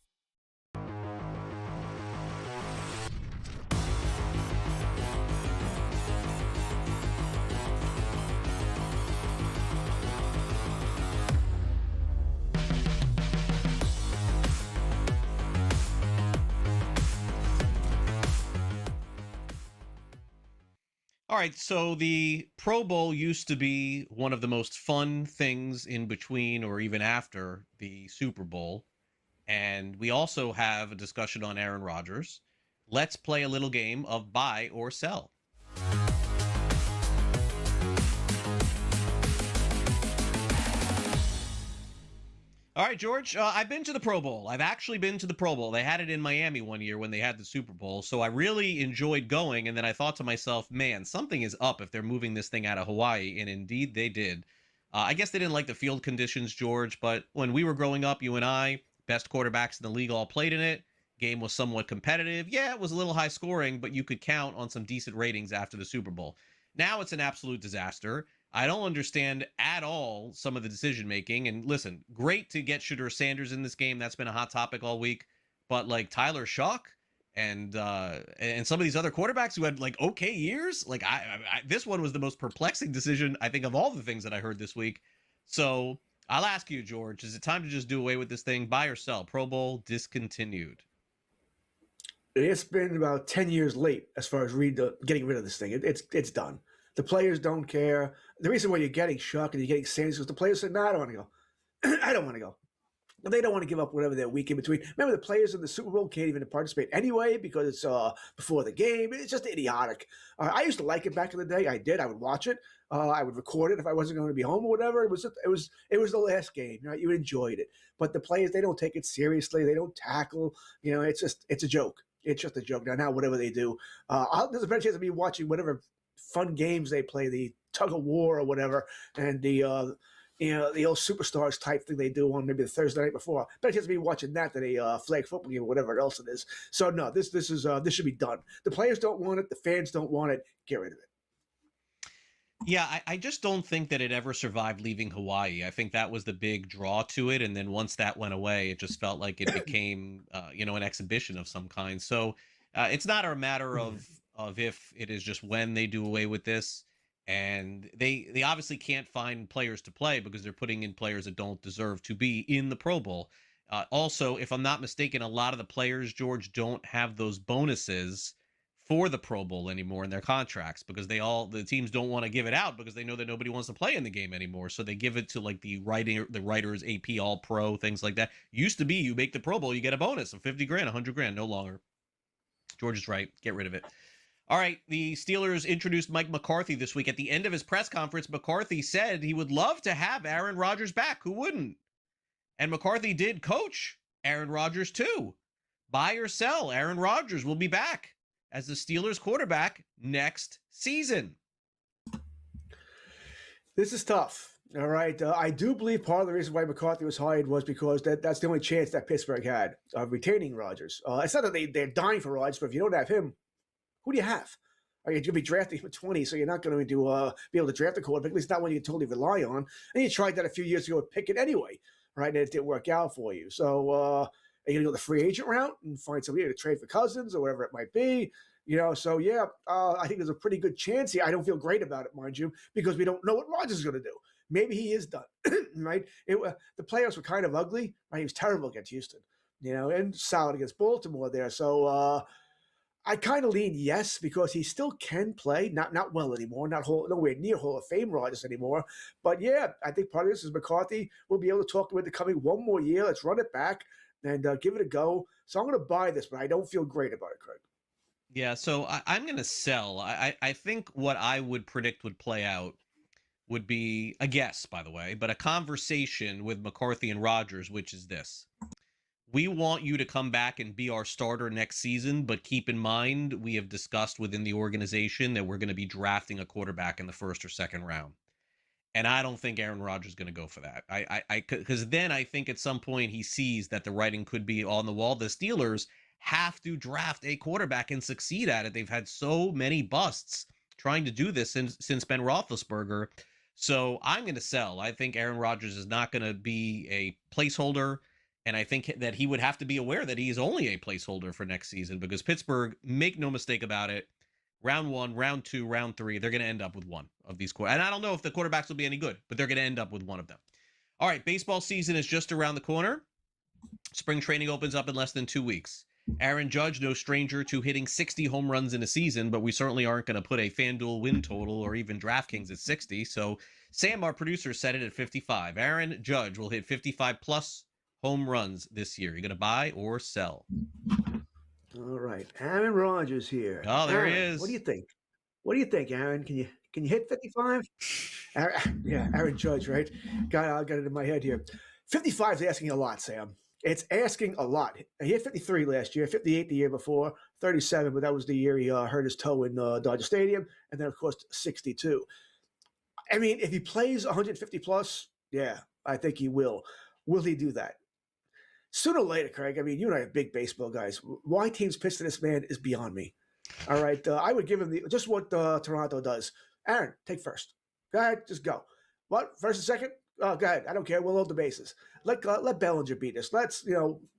Speaker 1: All right, so the Pro Bowl used to be one of the most fun things in between or even after the Super Bowl. And we also have a discussion on Aaron Rodgers. Let's play a little game of buy or sell. All right, George, I've been to the Pro Bowl. I've actually been to the Pro Bowl. They had it in Miami one year when they had the Super Bowl. So I really enjoyed going. And then I thought to myself, man, something is up if they're moving this thing out of Hawaii. And indeed they did. I guess they didn't like the field conditions, George. But when we were growing up, you and I, best quarterbacks in the league all played in it. Game was somewhat competitive. Yeah, it was a little high scoring, but you could count on some decent ratings after the Super Bowl. Now it's an absolute disaster. I don't understand at all some of the decision making. And listen, great to get Shedeur Sanders in this game. That's been a hot topic all week. But like Tyler Shough and some of these other quarterbacks who had like okay years, like this one was the most perplexing decision I think of all the things that I heard this week. So I'll ask you, George, is it time to just do away with this thing? Buy or sell? Pro Bowl discontinued.
Speaker 2: It's been about 10 years late as far as getting rid of this thing. It's done. The players don't care. The reason why you're getting Shough and you're getting Sanders is because the players said, no, I don't want to go. I don't want to go. And they don't want to give up whatever their week in between. Remember, the players in the Super Bowl can't even participate anyway because it's before the game. It's just idiotic. I used to like it back in the day. I did. I would watch it. I would record it if I wasn't going to be home or whatever. It was the last game. Right? You enjoyed it. But the players, they don't take it seriously. They don't tackle. It's a joke. It's just a joke. Now whatever they do, there's a better chance of me watching whatever fun games they play, the tug of war or whatever, and the old superstars type thing they do on maybe the Thursday night before. Better chance of me watching that than a flag football game or whatever else it is. So no, this should be done. The players don't want it. The fans don't want it. Get rid of it.
Speaker 1: Yeah, I just don't think that it ever survived leaving Hawaii. I think that was the big draw to it. And then once that went away, it just felt like it became, an exhibition of some kind. So it's not a matter of if, it is just when they do away with this. And they obviously can't find players to play because they're putting in players that don't deserve to be in the Pro Bowl. Also, if I'm not mistaken, a lot of the players, George, don't have those bonuses for the Pro Bowl anymore in their contracts because the teams don't want to give it out because they know that nobody wants to play in the game anymore. So they give it to like the writers, AP All Pro, things like that. Used to be you make the Pro Bowl, you get a bonus of 50 grand, 100 grand, no longer. George is right. Get rid of it. All right, the Steelers introduced Mike McCarthy this week. At the end of his press conference, McCarthy said he would love to have Aaron Rodgers back. Who wouldn't? And McCarthy did coach Aaron Rodgers too. Buy or sell, Aaron Rodgers will be back as the Steelers quarterback next season.
Speaker 2: This is tough. All right. I do believe part of the reason why McCarthy was hired was because that's the only chance that Pittsburgh had of retaining Rodgers. It's not that they're dying for Rodgers, but if you don't have him, who do you have? You're going to be drafting for 20, so you're not going to be able to draft a quarterback, at least not one you can totally rely on. And you tried that a few years ago with Pickett anyway, right? And it didn't work out for you. So are you going to go the free agent route and find somebody to trade for Cousins or whatever it might be? So yeah, I think there's a pretty good chance here. I don't feel great about it, mind you, because we don't know what Rodgers is going to do. Maybe he is done, right? The playoffs were kind of ugly, right? He was terrible against Houston, and solid against Baltimore there. So I kind of lean yes because he still can play, not well anymore, nowhere near Hall of Fame Rodgers anymore. But yeah, I think part of this is McCarthy will be able to talk to him coming one more year. Let's run it back and give it a go. So I'm going to buy this, but I don't feel great about it, Craig.
Speaker 1: Yeah, so I'm going to sell. I think what I would predict would play out would be a guess, by the way, but a conversation with McCarthy and Rodgers, which is this. We want you to come back and be our starter next season, but keep in mind, we have discussed within the organization that we're going to be drafting a quarterback in the first or second round. And I don't think Aaron Rodgers is going to go for that. Because then I think at some point he sees that the writing could be on the wall. The Steelers have to draft a quarterback and succeed at it. They've had so many busts trying to do this since Ben Roethlisberger. So I'm going to sell. I think Aaron Rodgers is not going to be a placeholder. And I think that he would have to be aware that he is only a placeholder for next season because Pittsburgh, make no mistake about it, round 1, round 2, round 3, they're going to end up with one of these quarterbacks. And I don't know if the quarterbacks will be any good, but they're going to end up with one of them. All right, baseball season is just around the corner. Spring training opens up in less than 2 weeks. Aaron Judge, no stranger to hitting 60 home runs in a season, but we certainly aren't going to put a FanDuel win total or even DraftKings at 60. So Sam, our producer, set it at 55. Aaron Judge will hit 55 plus home runs this year. You going to buy or sell?
Speaker 2: All right, Aaron Rodgers here.
Speaker 1: Oh, there
Speaker 2: Aaron,
Speaker 1: he is.
Speaker 2: What do you think? What do you think, Aaron? Can you hit 55? Aaron Judge, right? I got it in my head here. 55 is asking a lot, Sam. It's asking a lot. He hit 53 last year, 58 the year before, 37, but that was the year he hurt his toe in Dodger Stadium, and then, of course, 62. I mean, if he plays 150 plus, yeah, I think he will. Will he do that? Sooner or later, Craig, I mean, you and I are big baseball guys. Why teams pitch to this man is beyond me. All right, I would give him just what Toronto does. Aaron, take first. Go ahead, just go. What, first and second? Oh, go ahead. I don't care. We'll load the bases. Let Bellinger beat us. Let's,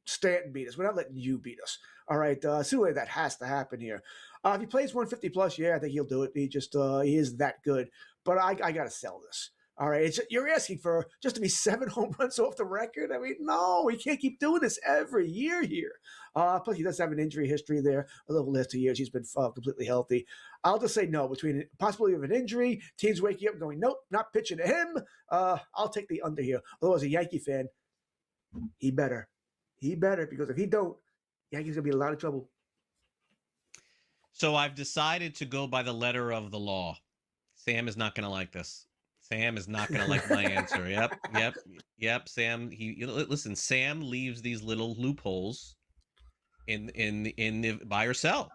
Speaker 2: Stanton beat us. We're not letting you beat us. All right, sooner or later, that has to happen here. If he plays 150 plus, yeah, I think he'll do it. He is that good. But I got to sell this. All right, you're asking for just to be 7 home runs off the record? I mean, no, he can't keep doing this every year here. Plus, he does have an injury history there. Over the last 2 years, he's been completely healthy. I'll just say no. Between possibility of an injury, teams waking up and going, nope, not pitching to him. I'll take the under here. Although as a Yankee fan, he better. Because if he don't, Yankees going to be in a lot of trouble.
Speaker 1: So I've decided to go by the letter of the law. Sam is not going to like this. Sam is not going to like my answer. Yep. Sam, listen. Sam leaves these little loopholes in the buy or sell.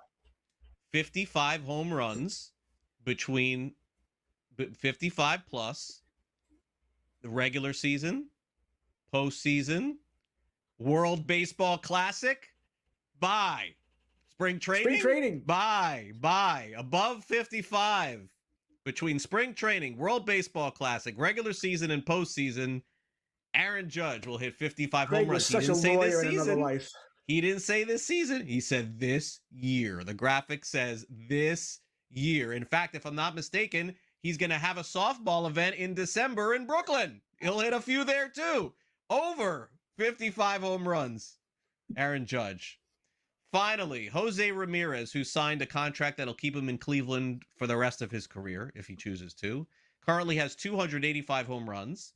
Speaker 1: 55 home runs between 55 plus the regular season, postseason, World Baseball Classic. Buy. Spring training. Buy. Above 55. Between spring training, World Baseball Classic, regular season, and postseason, Aaron Judge will hit 55 home runs. He didn't say this season. He didn't say this season. He said this year. The graphic says this year. In fact, if I'm not mistaken, he's going to have a softball event in December in Brooklyn. He'll hit a few there too. Over 55 home runs. Aaron Judge. Finally, Jose Ramirez, who signed a contract that'll keep him in Cleveland for the rest of his career, if he chooses to, currently has 285 home runs,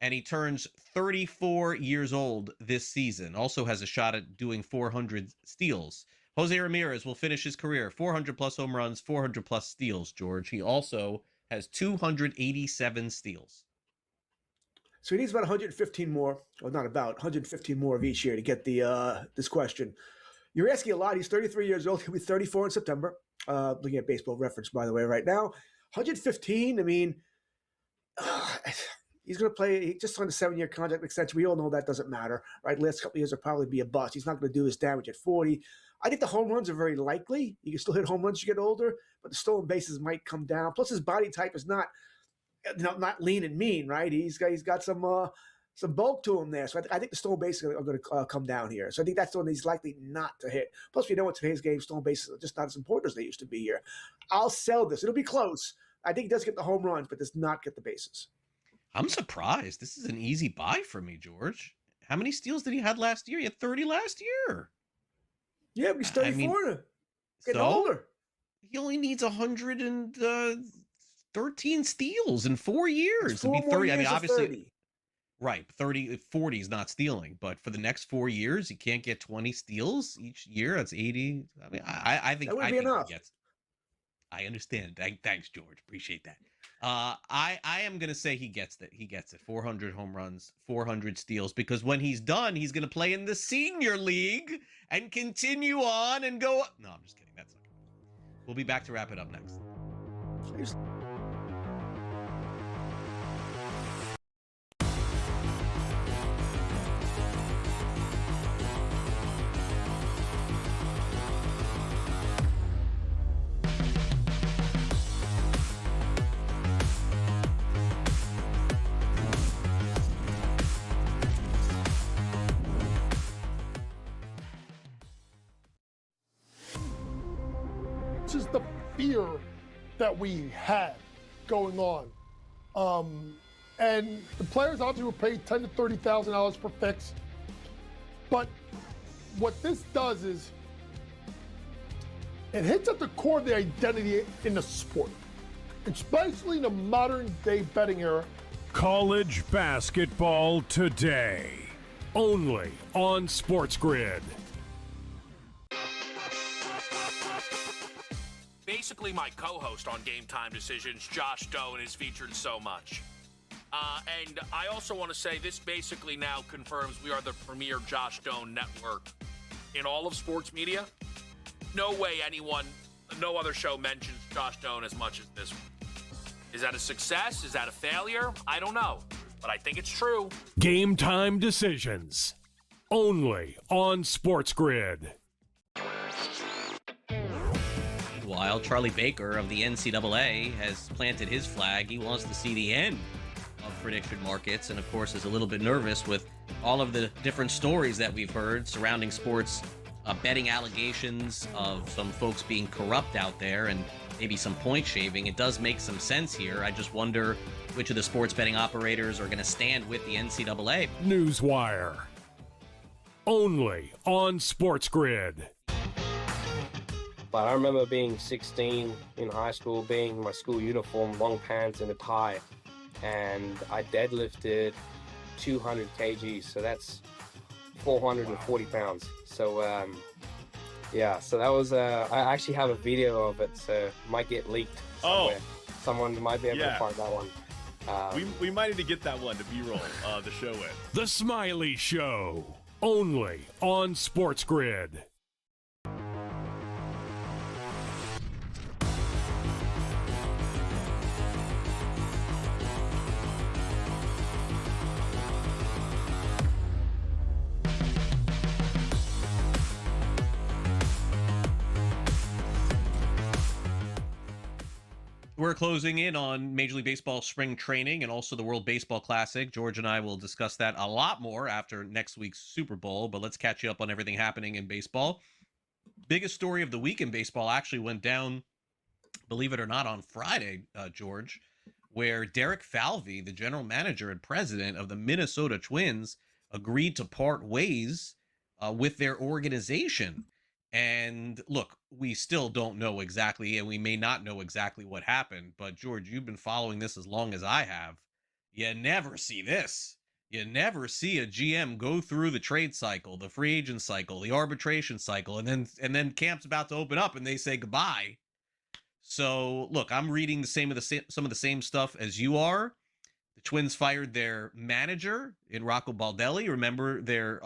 Speaker 1: and he turns 34 years old this season. Also has a shot at doing 400 steals. Jose Ramirez will finish his career 400 plus home runs, 400 plus steals, George. He also has 287 steals.
Speaker 2: So he needs about 115 more, or not about, 115 more of each year to get this question. You're asking a lot. He's 33 years old. He'll be 34 in September. Looking at Baseball Reference, by the way, right now. 115, I mean, he's going to play. He just signed a 7-year contract extension. We all know that doesn't matter, right? Last couple of years will probably be a bust. He's not going to do his damage at 40. I think the home runs are very likely. You can still hit home runs as you get older, but the stolen bases might come down. Plus, his body type is not lean and mean, right? He's got some bulk to him there. So I think the stolen bases are going to come down here. So I think that's the one he's likely not to hit. Plus, we know in today's game, stolen bases are just not as important as they used to be here. I'll sell this. It'll be close. I think he does get the home runs, but does not get the bases.
Speaker 1: I'm surprised. This is an easy buy for me, George. How many steals did he have last year? He had 30 last year.
Speaker 2: Yeah, but he's 34. Getting older.
Speaker 1: He only needs 113 steals in 4 years.
Speaker 2: It's 4 more years obviously. 30.
Speaker 1: Right, 40 is not stealing, but for the next 4 years, he can't get 20 steals each year. That's 80. I mean, I think
Speaker 2: that would be enough.
Speaker 1: He gets. I understand. Thanks, George. Appreciate that. I am gonna say he gets it. He gets it. 400 home runs, 400 steals, because when he's done, he's gonna play in the senior league and continue on and go. No, I'm just kidding. That's not good. We'll be back to wrap it up next.
Speaker 2: Please.
Speaker 3: Is the fear that we had going on. And the players obviously were paid $10,000 to $30,000 per fix. But what this does is it hits at the core of the identity in the sport, especially in the modern day betting era.
Speaker 4: College basketball today. Only on SportsGrid.
Speaker 5: Basically, my co-host on Game Time Decisions, Josh Doan, is featured so much. And I also want to say this basically now confirms we are the premier Josh Doan network in all of sports media. No way no other show mentions Josh Doan as much as this one. Is that a success? Is that a failure? I don't know, but I think it's true.
Speaker 4: Game Time Decisions. Only on SportsGrid.
Speaker 1: Meanwhile, Charlie Baker of the NCAA has planted his flag. He wants to see the end of prediction markets, and of course is a little bit nervous with all of the different stories that we've heard surrounding sports betting allegations of some folks being corrupt out there and maybe some point shaving. It does make some sense here. I just wonder which of the sports betting operators are going to stand with the NCAA.
Speaker 4: Newswire. Only on SportsGrid.
Speaker 6: But I remember being 16 in high school, being in my school uniform, long pants and a tie, and I deadlifted 200 kgs, so that's 440 pounds. So yeah, so that was I actually have a video of it, so it might get leaked somewhere. Someone might be able to find that one.
Speaker 7: We might need to get that one to B-roll the show with.
Speaker 4: The Smiley Show. Only on SportsGrid.
Speaker 1: We're closing in on Major League Baseball spring training and also the World Baseball Classic. George and I will discuss that a lot more after next week's Super Bowl, but let's catch you up on everything happening in baseball. Biggest story of the week in baseball actually went down, believe it or not, on Friday, George, where Derek Falvey, the general manager and president of the Minnesota Twins, agreed to part ways with their organization. And look, we still don't know exactly, and we may not know exactly what happened. But George, you've been following this as long as I have. You never see this. You never see a GM go through the trade cycle, the free agent cycle, the arbitration cycle, and then camp's about to open up and they say goodbye. So look, I'm reading some of the same stuff as you are. The Twins fired their manager in Rocco Baldelli. Remember their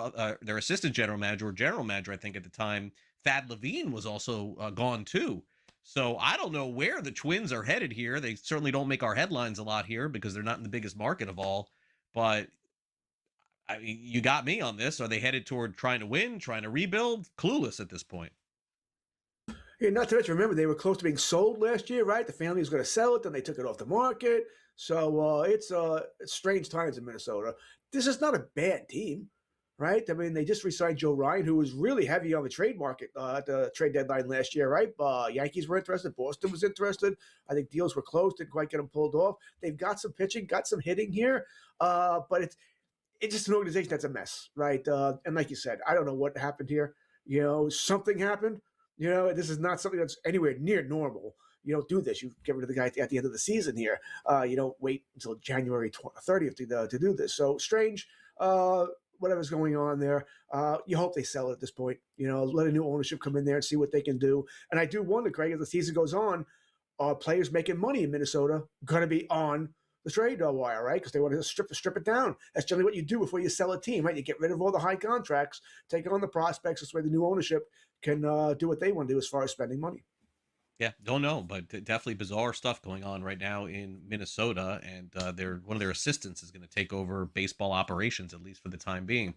Speaker 1: assistant general manager, or general manager, I think at the time, Thad Levine, was also gone too. So I don't know where the Twins are headed here. They certainly don't make our headlines a lot here because they're not in the biggest market of all. But I mean, you got me on this. Are they headed toward trying to win, trying to rebuild? Clueless at this point.
Speaker 2: Yeah, not to mention, remember, they were close to being sold last year, right? The family was going to sell it, then they took it off the market. So it's strange times in Minnesota. This is not a bad team, right? I mean, they just re-signed Joe Ryan, who was really heavy on the trade market at the trade deadline last year, right? Yankees were interested. Boston was interested. I think deals were closed, didn't quite get them pulled off. They've got some pitching, got some hitting here, but it's just an organization that's a mess, right? And like you said, I don't know what happened here. You know, something happened. You know, this is not something that's anywhere near normal. You don't do this. You get rid of the guy at the end of the season here. You don't wait until January 30th to do this. So strange, whatever's going on there. You hope they sell it at this point. You know, let a new ownership come in there and see what they can do. And I do wonder, Craig, as the season goes on, are players making money in Minnesota going to be on the trade wire, right? Because they want to strip it down. That's generally what you do before you sell a team, right? You get rid of all the high contracts, take on the prospects. This way the new ownership can do what they want to do as far as spending money.
Speaker 1: Yeah, don't know, but definitely bizarre stuff going on right now in Minnesota, and one of their assistants is going to take over baseball operations, at least for the time being.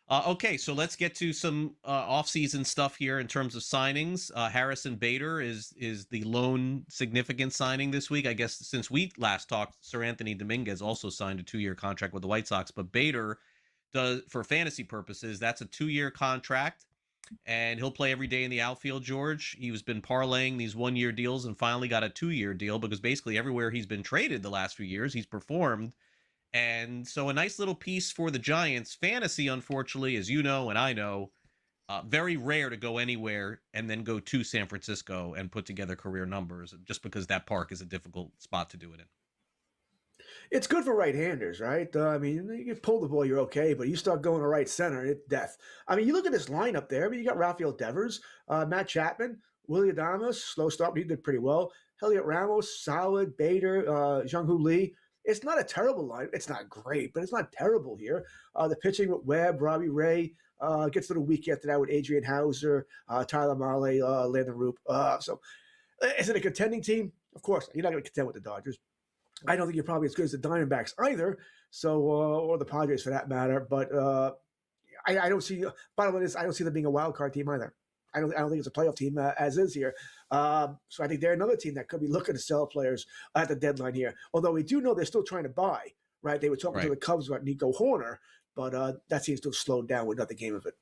Speaker 1: Okay, so let's get to some off-season stuff here in terms of signings. Harrison Bader is the lone significant signing this week. I guess since we last talked, Sir Anthony Dominguez also signed a 2-year contract with the White Sox, but Bader does, for fantasy purposes, that's a 2-year contract. And he'll play every day in the outfield, George. He's been parlaying these 1-year deals and finally got a 2-year deal because basically everywhere he's been traded the last few years, he's performed. And so a nice little piece for the Giants. Fantasy, unfortunately, as you know and I know, Very rare to go anywhere and then go to San Francisco and put together career numbers, just because that park is a difficult spot to do it in.
Speaker 2: It's good for right-handers, right? I mean, you can pull the ball, you're okay, but you start going to right center, it's death. I mean, you look at this lineup there. I mean, you got Rafael Devers, Matt Chapman, Willie Adames, slow start, but he did pretty well. Heliot Ramos, solid. Bader, Jung-Hoo Lee. It's not a terrible line. It's not great, but it's not terrible here. The pitching with Webb, Robbie Ray, gets to the week after that with Adrian Hauser, Tyler Mahle, Landon Roop. So is it a contending team? Of course, you're not going to contend with the Dodgers. I don't think you're probably as good as the Diamondbacks either, so or the Padres for that matter. But I don't see. Bottom line is, I don't see them being a wild card team either. I don't think it's a playoff team as is here. So I think they're another team that could be looking to sell players at the deadline here. Although we do know they're still trying to buy. Right? They were talking to the Cubs about Nico Horner, but that seems to have slowed down with nothing came of it.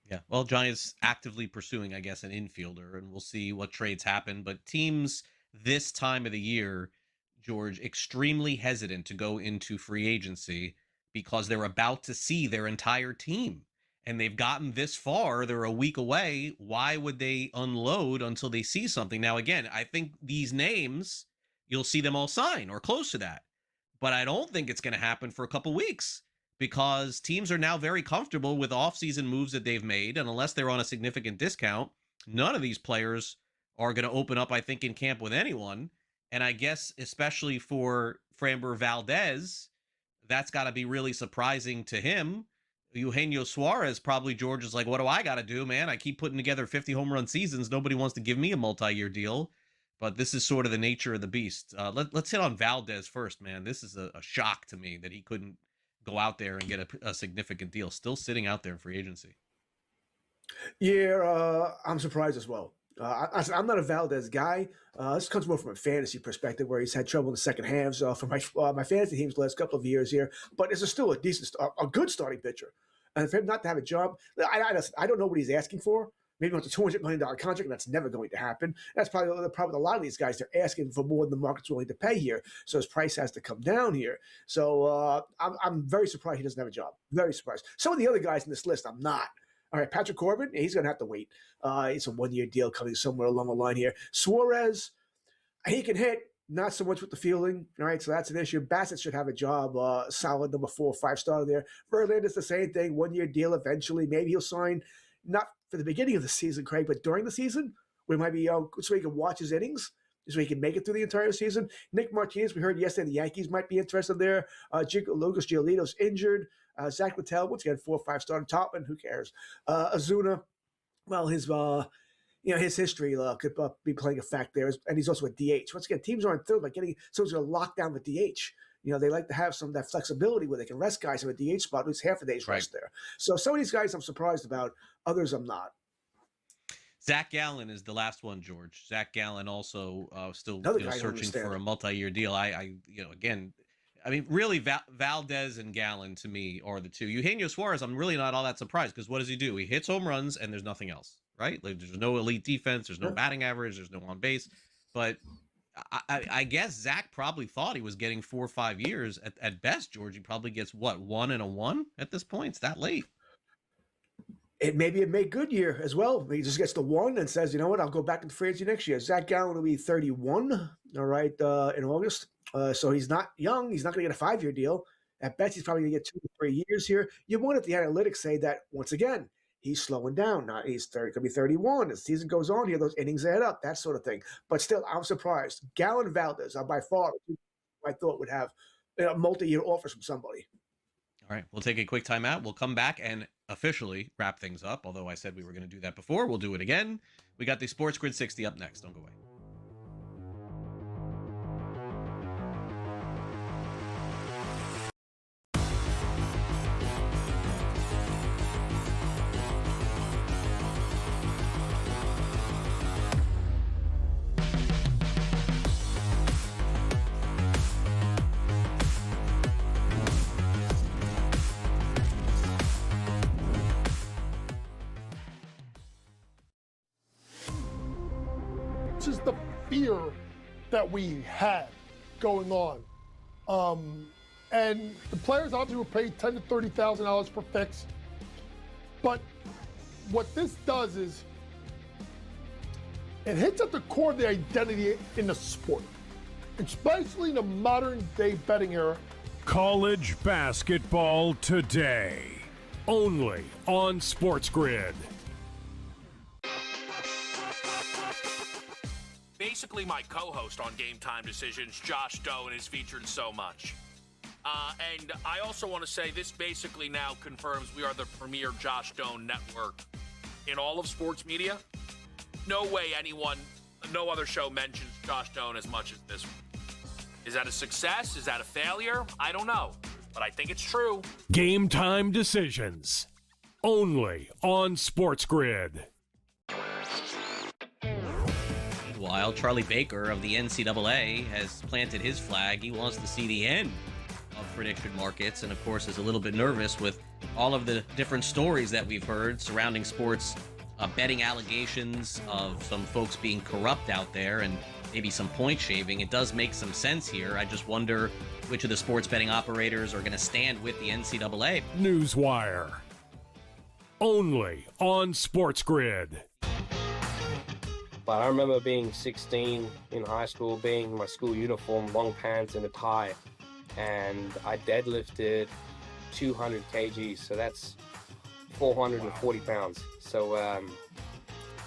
Speaker 1: Yeah, well, Giants actively pursuing, I guess, an infielder, and we'll see what trades happen. But teams this time of the year, George, extremely hesitant to go into free agency because they're about to see their entire team. And they've gotten this far. They're a week away. Why would they unload until they see something? Now, again, I think these names, you'll see them all sign or close to that. But I don't think it's going to happen for a couple weeks because teams are now very comfortable with offseason moves that they've made. And unless they're on a significant discount, none of these players are going to open up, I think, in camp with anyone. And I guess especially for Framber Valdez, that's got to be really surprising to him. Eugenio Suarez probably, George, is like, what do I got to do, man? I keep putting together 50 home run seasons. Nobody wants to give me a multi-year deal. But this is sort of the nature of the beast. Let's hit on Valdez first, man. This is a shock to me that he couldn't go out there and get a significant deal. Still sitting out there in free agency.
Speaker 2: Yeah, I'm surprised as well. I'm not a Valdez guy. This comes more from a fantasy perspective, where he's had trouble in the second halves for my fantasy teams the last couple of years here. But it's still a good starting pitcher. And for him not to have a job, I don't know what he's asking for. Maybe wants a $200 million contract, and that's never going to happen. That's probably the problem with a lot of these guys. They're asking for more than the market's willing to pay here, so his price has to come down here. So I'm very surprised he doesn't have a job. Very surprised. Some of the other guys in this list, I'm not. All right, Patrick Corbin, he's going to have to wait. It's a one-year deal coming somewhere along the line here. Suarez, he can hit, not so much with the fielding. All right, so that's an issue. Bassett should have a job, solid number 4 or 5 starter there. Verlander's the same thing, one-year deal eventually. Maybe he'll sign, not for the beginning of the season, Craig, but during the season, we might be so he can watch his innings, so he can make it through the entire season. Nick Martinez, we heard yesterday the Yankees might be interested there. Lucas Giolito's injured. Zach Littell, once again, 4 or 5 starting. Topman, who cares? Azuna, well, his history could be playing a fact there, and he's also a DH. Once again, teams aren't thrilled by getting someone's going to lock down the DH. They like to have some of that flexibility where they can rest guys in a DH spot, at least half a day's rest there. So some of these guys I'm surprised about, others I'm not.
Speaker 1: Zach Gallen is the last one, George. Zach Gallen also still searching for a multi-year deal. Really, Valdez and Gallen to me are the two. Eugenio Suarez, I'm really not all that surprised because what does he do? He hits home runs and there's nothing else, right? Like, there's no elite defense, there's no batting average, there's no on base. But I guess Zach probably thought he was getting 4 or 5 years at best. George, he probably gets 1 and a 1 at this point. It's that late.
Speaker 2: It may be a make good year as well. He just gets the 1 and says, you know what, I'll go back into free agency next year. Zach Gallen will be 31, all right, in August. So he's not young. He's not going to get a 5-year deal. At best, he's probably going to get 2 to 3 years here. You wanted the analytics say that, once again, he's slowing down. Now he's going to be 31. As the season goes on here, those innings add up, that sort of thing. But still, I'm surprised. Gallen and Valdez are by far I thought would have multi-year offers from somebody.
Speaker 1: All right, we'll take a quick timeout. We'll come back and officially wrap things up. Although I said we were going to do that before, we'll do it again. We got the SportsGrid 60 up next. Don't go away.
Speaker 3: This is the fear that we had going on. And the players obviously were paid $10,000 to $30,000 per fix. But what this does is it hits at the core of the identity in the sport, especially in the modern day betting era.
Speaker 4: College basketball today, only on SportsGrid.
Speaker 5: Basically, my co-host on Game Time Decisions, Josh Doe, and is featured so much. And I also want to say this basically now confirms we are the premier Josh Doan network in all of sports media. No way no other show mentions Josh Doan as much as this one. Is that a success? Is that a failure? I don't know, but I think it's true.
Speaker 4: Game Time Decisions, only on SportsGrid.
Speaker 1: Meanwhile, Charlie Baker of the NCAA has planted his flag. He wants to see the end of prediction markets, and of course is a little bit nervous with all of the different stories that we've heard surrounding sports betting allegations of some folks being corrupt out there and maybe some point shaving. It does make some sense here. I just wonder which of the sports betting operators are going to stand with the NCAA.
Speaker 4: Newswire, only on SportsGrid.
Speaker 6: But I remember being 16 in high school, being in my school uniform, long pants and a tie, and I deadlifted 200 kgs, so that's 440 pounds. So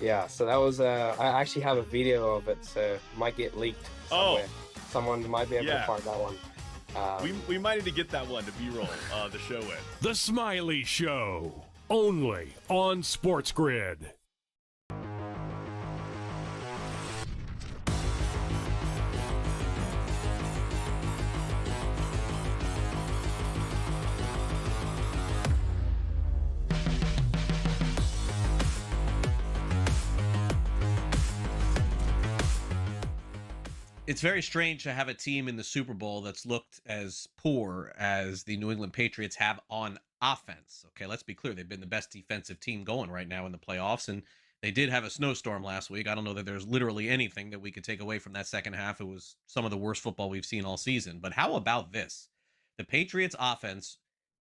Speaker 6: yeah, so that was I actually have a video of it, so it might get leaked somewhere. Someone might be able to find that one.
Speaker 7: We might need to get that one to B-roll the show with.
Speaker 4: The Smiley Show, only on SportsGrid.
Speaker 1: It's very strange to have a team in the Super Bowl that's looked as poor as the New England Patriots have on offense. Okay, let's be clear. They've been the best defensive team going right now in the playoffs, and they did have a snowstorm last week. I don't know that there's literally anything that we could take away from that second half. It was some of the worst football we've seen all season. But how about this? The Patriots offense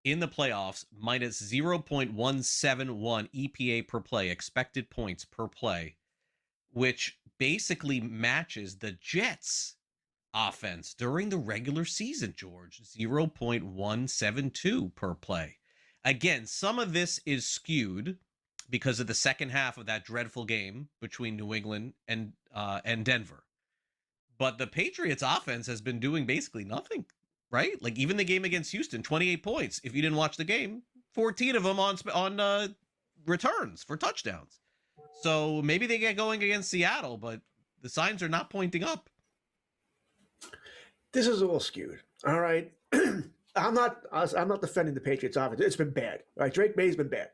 Speaker 1: in the playoffs, minus 0.171 EPA per play, expected points per play, which basically matches the Jets offense during the regular season, George. 0.172 per play. Again, some of this is skewed because of the second half of that dreadful game between New England and Denver. But the Patriots offense has been doing basically nothing, right? Like even the game against Houston, 28 points. If you didn't watch the game, 14 of them on returns for touchdowns. So maybe they get going against Seattle, but the signs are not pointing up.
Speaker 2: This is a little skewed. All right. I'm not defending the Patriots offense. It's been bad. Right? Drake May's been bad.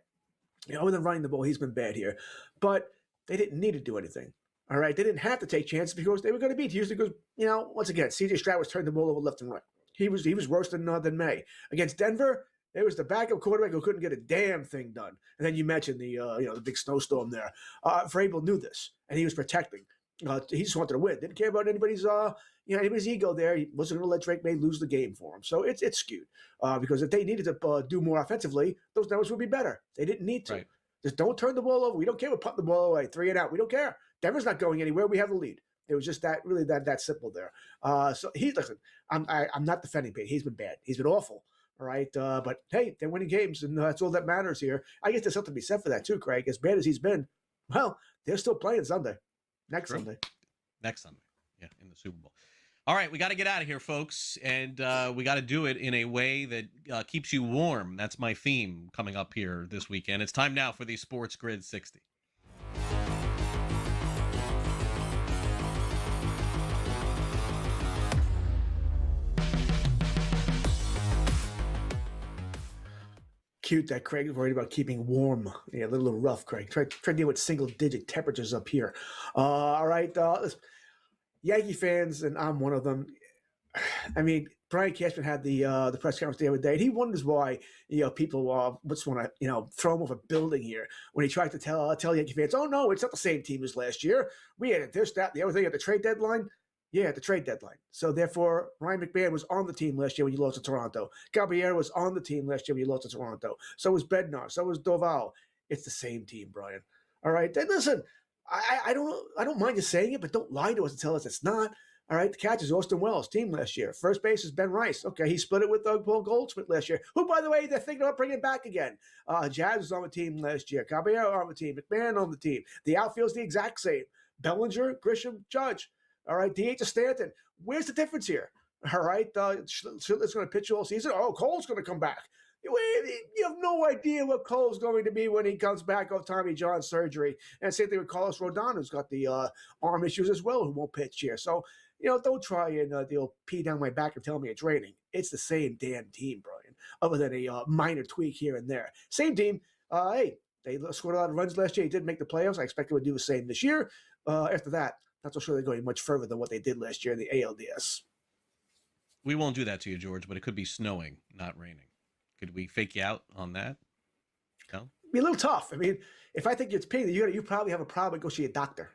Speaker 2: Other than running the ball, he's been bad here. But they didn't need to do anything. All right. They didn't have to take chances because they were going to beat Houston because, once again, CJ Stroud was turning the ball over left and right. He was worse than May. Against Denver, it was the backup quarterback who couldn't get a damn thing done. And then you mentioned the big snowstorm there. Vrabel knew this, and he was protecting. He just wanted to win. Didn't care about anybody's ego there. He wasn't going to let Drake May lose the game for him. So it's skewed because if they needed to do more offensively, those numbers would be better. They didn't need to. Right. Just don't turn the ball over. We don't care. We're putting the ball away, 3 and out. We don't care. Denver's not going anywhere. We have the lead. It was just that simple there. So listen. I'm not defending Payne. He's been bad. He's been awful. All right. But hey, they're winning games, and that's all that matters here. I guess there's something to be said for that too, Craig. As bad as he's been, well, they're still playing Sunday. Next Sunday.
Speaker 1: Yeah, in the Super Bowl. All right, we got to get out of here, folks, and we got to do it in a way that keeps you warm. That's my theme coming up here this weekend. It's time now for the SportsGrid 60.
Speaker 2: Cute that Craig is worried about keeping warm. Yeah, a little rough, Craig. Try to deal with single-digit temperatures up here. All right, Yankee fans, and I'm one of them. I mean, Brian Cashman had the press conference the other day, and he wonders why people just want to throw him off a building here when he tried to tell Yankee fans, oh no, it's not the same team as last year. We had this, that, the other thing at the trade deadline. Yeah, at the trade deadline. So therefore, Ryan McMahon was on the team last year when you lost to Toronto. Gabriel was on the team last year when you lost to Toronto. So was Bednar. So was Doval. It's the same team, Brian. All right. Then listen, I don't mind you saying it, but don't lie to us and tell us it's not. All right. The catch is Austin Wells' team last year. First base is Ben Rice. Okay. He split it with Paul Goldschmidt last year, who, by the way, they're thinking about bringing back again. Jazz was on the team last year. Caballero on the team. McMahon on the team. The outfield's the exact same. Bellinger, Grisham, Judge. All right. DH is Stanton. Where's the difference here? All right. Schiller's going to pitch all season. Oh, Cole's going to come back. You have no idea what Cole's going to be when he comes back off Tommy John surgery. And same thing with Carlos Rodon, who's got the arm issues as well, who won't pitch here. So, don't try and pee down my back and tell me it's raining. It's the same damn team, Brian, other than a minor tweak here and there. Same team. Hey, they scored a lot of runs last year. He did make the playoffs. I expect they would do the same this year. After that, not so sure they're going much further than what they did last year in the ALDS.
Speaker 1: We won't do that to you, George, but it could be snowing, not raining. Could we fake you out on that? No?
Speaker 2: It'd be a little tough. I mean, if I think it's pain, you probably have a problem. Go see a doctor.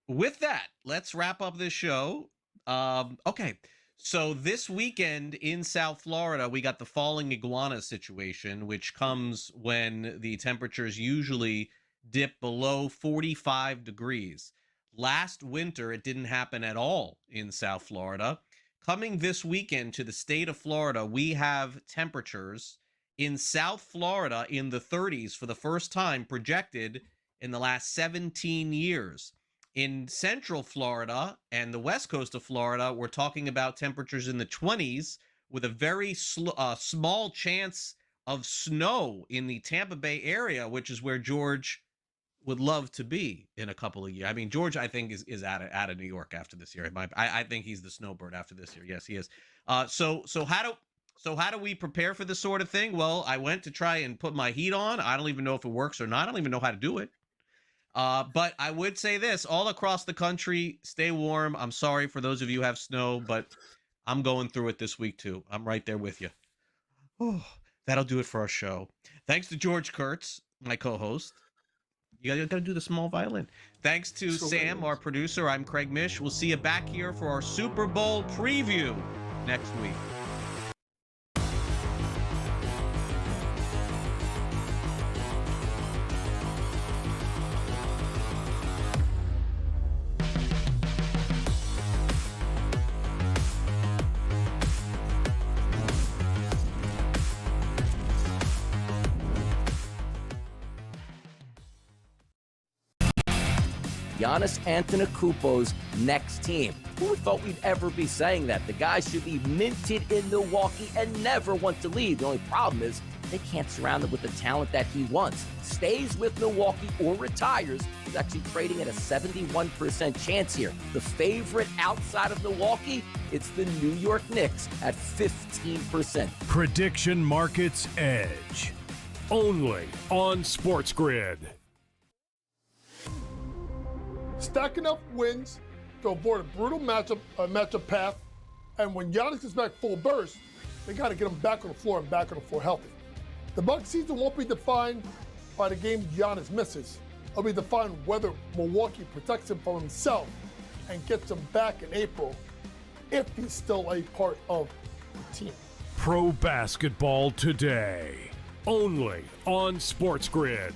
Speaker 1: With that, let's wrap up this show. Okay, so this weekend in South Florida, we got the falling iguana situation, which comes when the temperatures usually dip below 45 degrees. Last winter, it didn't happen at all in South Florida. Coming this weekend to the state of Florida, we have temperatures in South Florida in the 30s for the first time projected in the last 17 years. In Central Florida and the west coast of Florida, we're talking about temperatures in the 20s with a very small chance of snow in the Tampa Bay area, which is where George would love to be in a couple of years. I mean, George, I think, is out of New York after this year. I think he's the snowbird after this year. Yes, he is. So how do we prepare for this sort of thing? Well, I went to try and put my heat on. I don't even know if it works or not. I don't even know how to do it. But I would say this, all across the country, stay warm. I'm sorry for those of you who have snow, but I'm going through it this week too. I'm right there with you. Oh, that'll do it for our show. Thanks to George Kurtz, my co-host. You got to do the small violin. Thanks to Sam, our producer. I'm Craig Mish. We'll see you back here for our Super Bowl preview next week.
Speaker 8: Giannis Antetokounmpo's next team. Who thought we'd ever be saying that? The guy should be minted in Milwaukee and never want to leave. The only problem is they can't surround him with the talent that he wants. Stays with Milwaukee or retires. He's actually trading at a 71% chance here. The favorite outside of Milwaukee, it's the New York Knicks at 15%.
Speaker 4: Prediction Markets Edge. Only on SportsGrid.
Speaker 3: Stack enough wins to avoid a brutal matchup path, and when Giannis gets back full burst, they got to get him back on the floor and back on the floor healthy. The Bucks season won't be defined by the game Giannis misses. It'll be defined whether Milwaukee protects him from himself and gets him back in April if he's still a part of the team.
Speaker 4: Pro Basketball Today. Only on SportsGrid.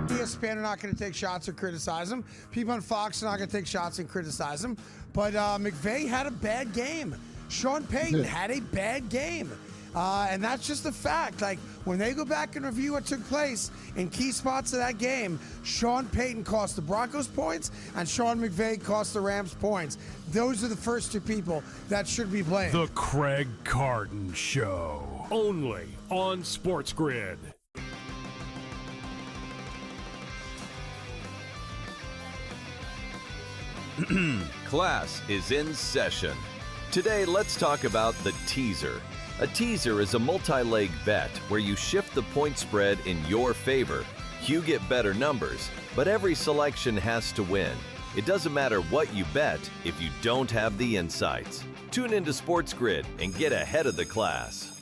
Speaker 9: ESPN are not going to take shots or criticize him. People on Fox are not going to take shots and criticize him. But McVay had a bad game. Sean Payton had a bad game. And that's just a fact. Like, when they go back and review what took place in key spots of that game, Sean Payton cost the Broncos points and Sean McVay cost the Rams points. Those are the first two people that should be blamed.
Speaker 4: The Craig Carton Show. Only on SportsGrid.
Speaker 10: Class is in session. Today, let's talk about the teaser. A teaser is a multi-leg bet where you shift the point spread in your favor. You get better numbers, but every selection has to win. It doesn't matter what you bet if you don't have the insights. Tune into SportsGrid and get ahead of the class.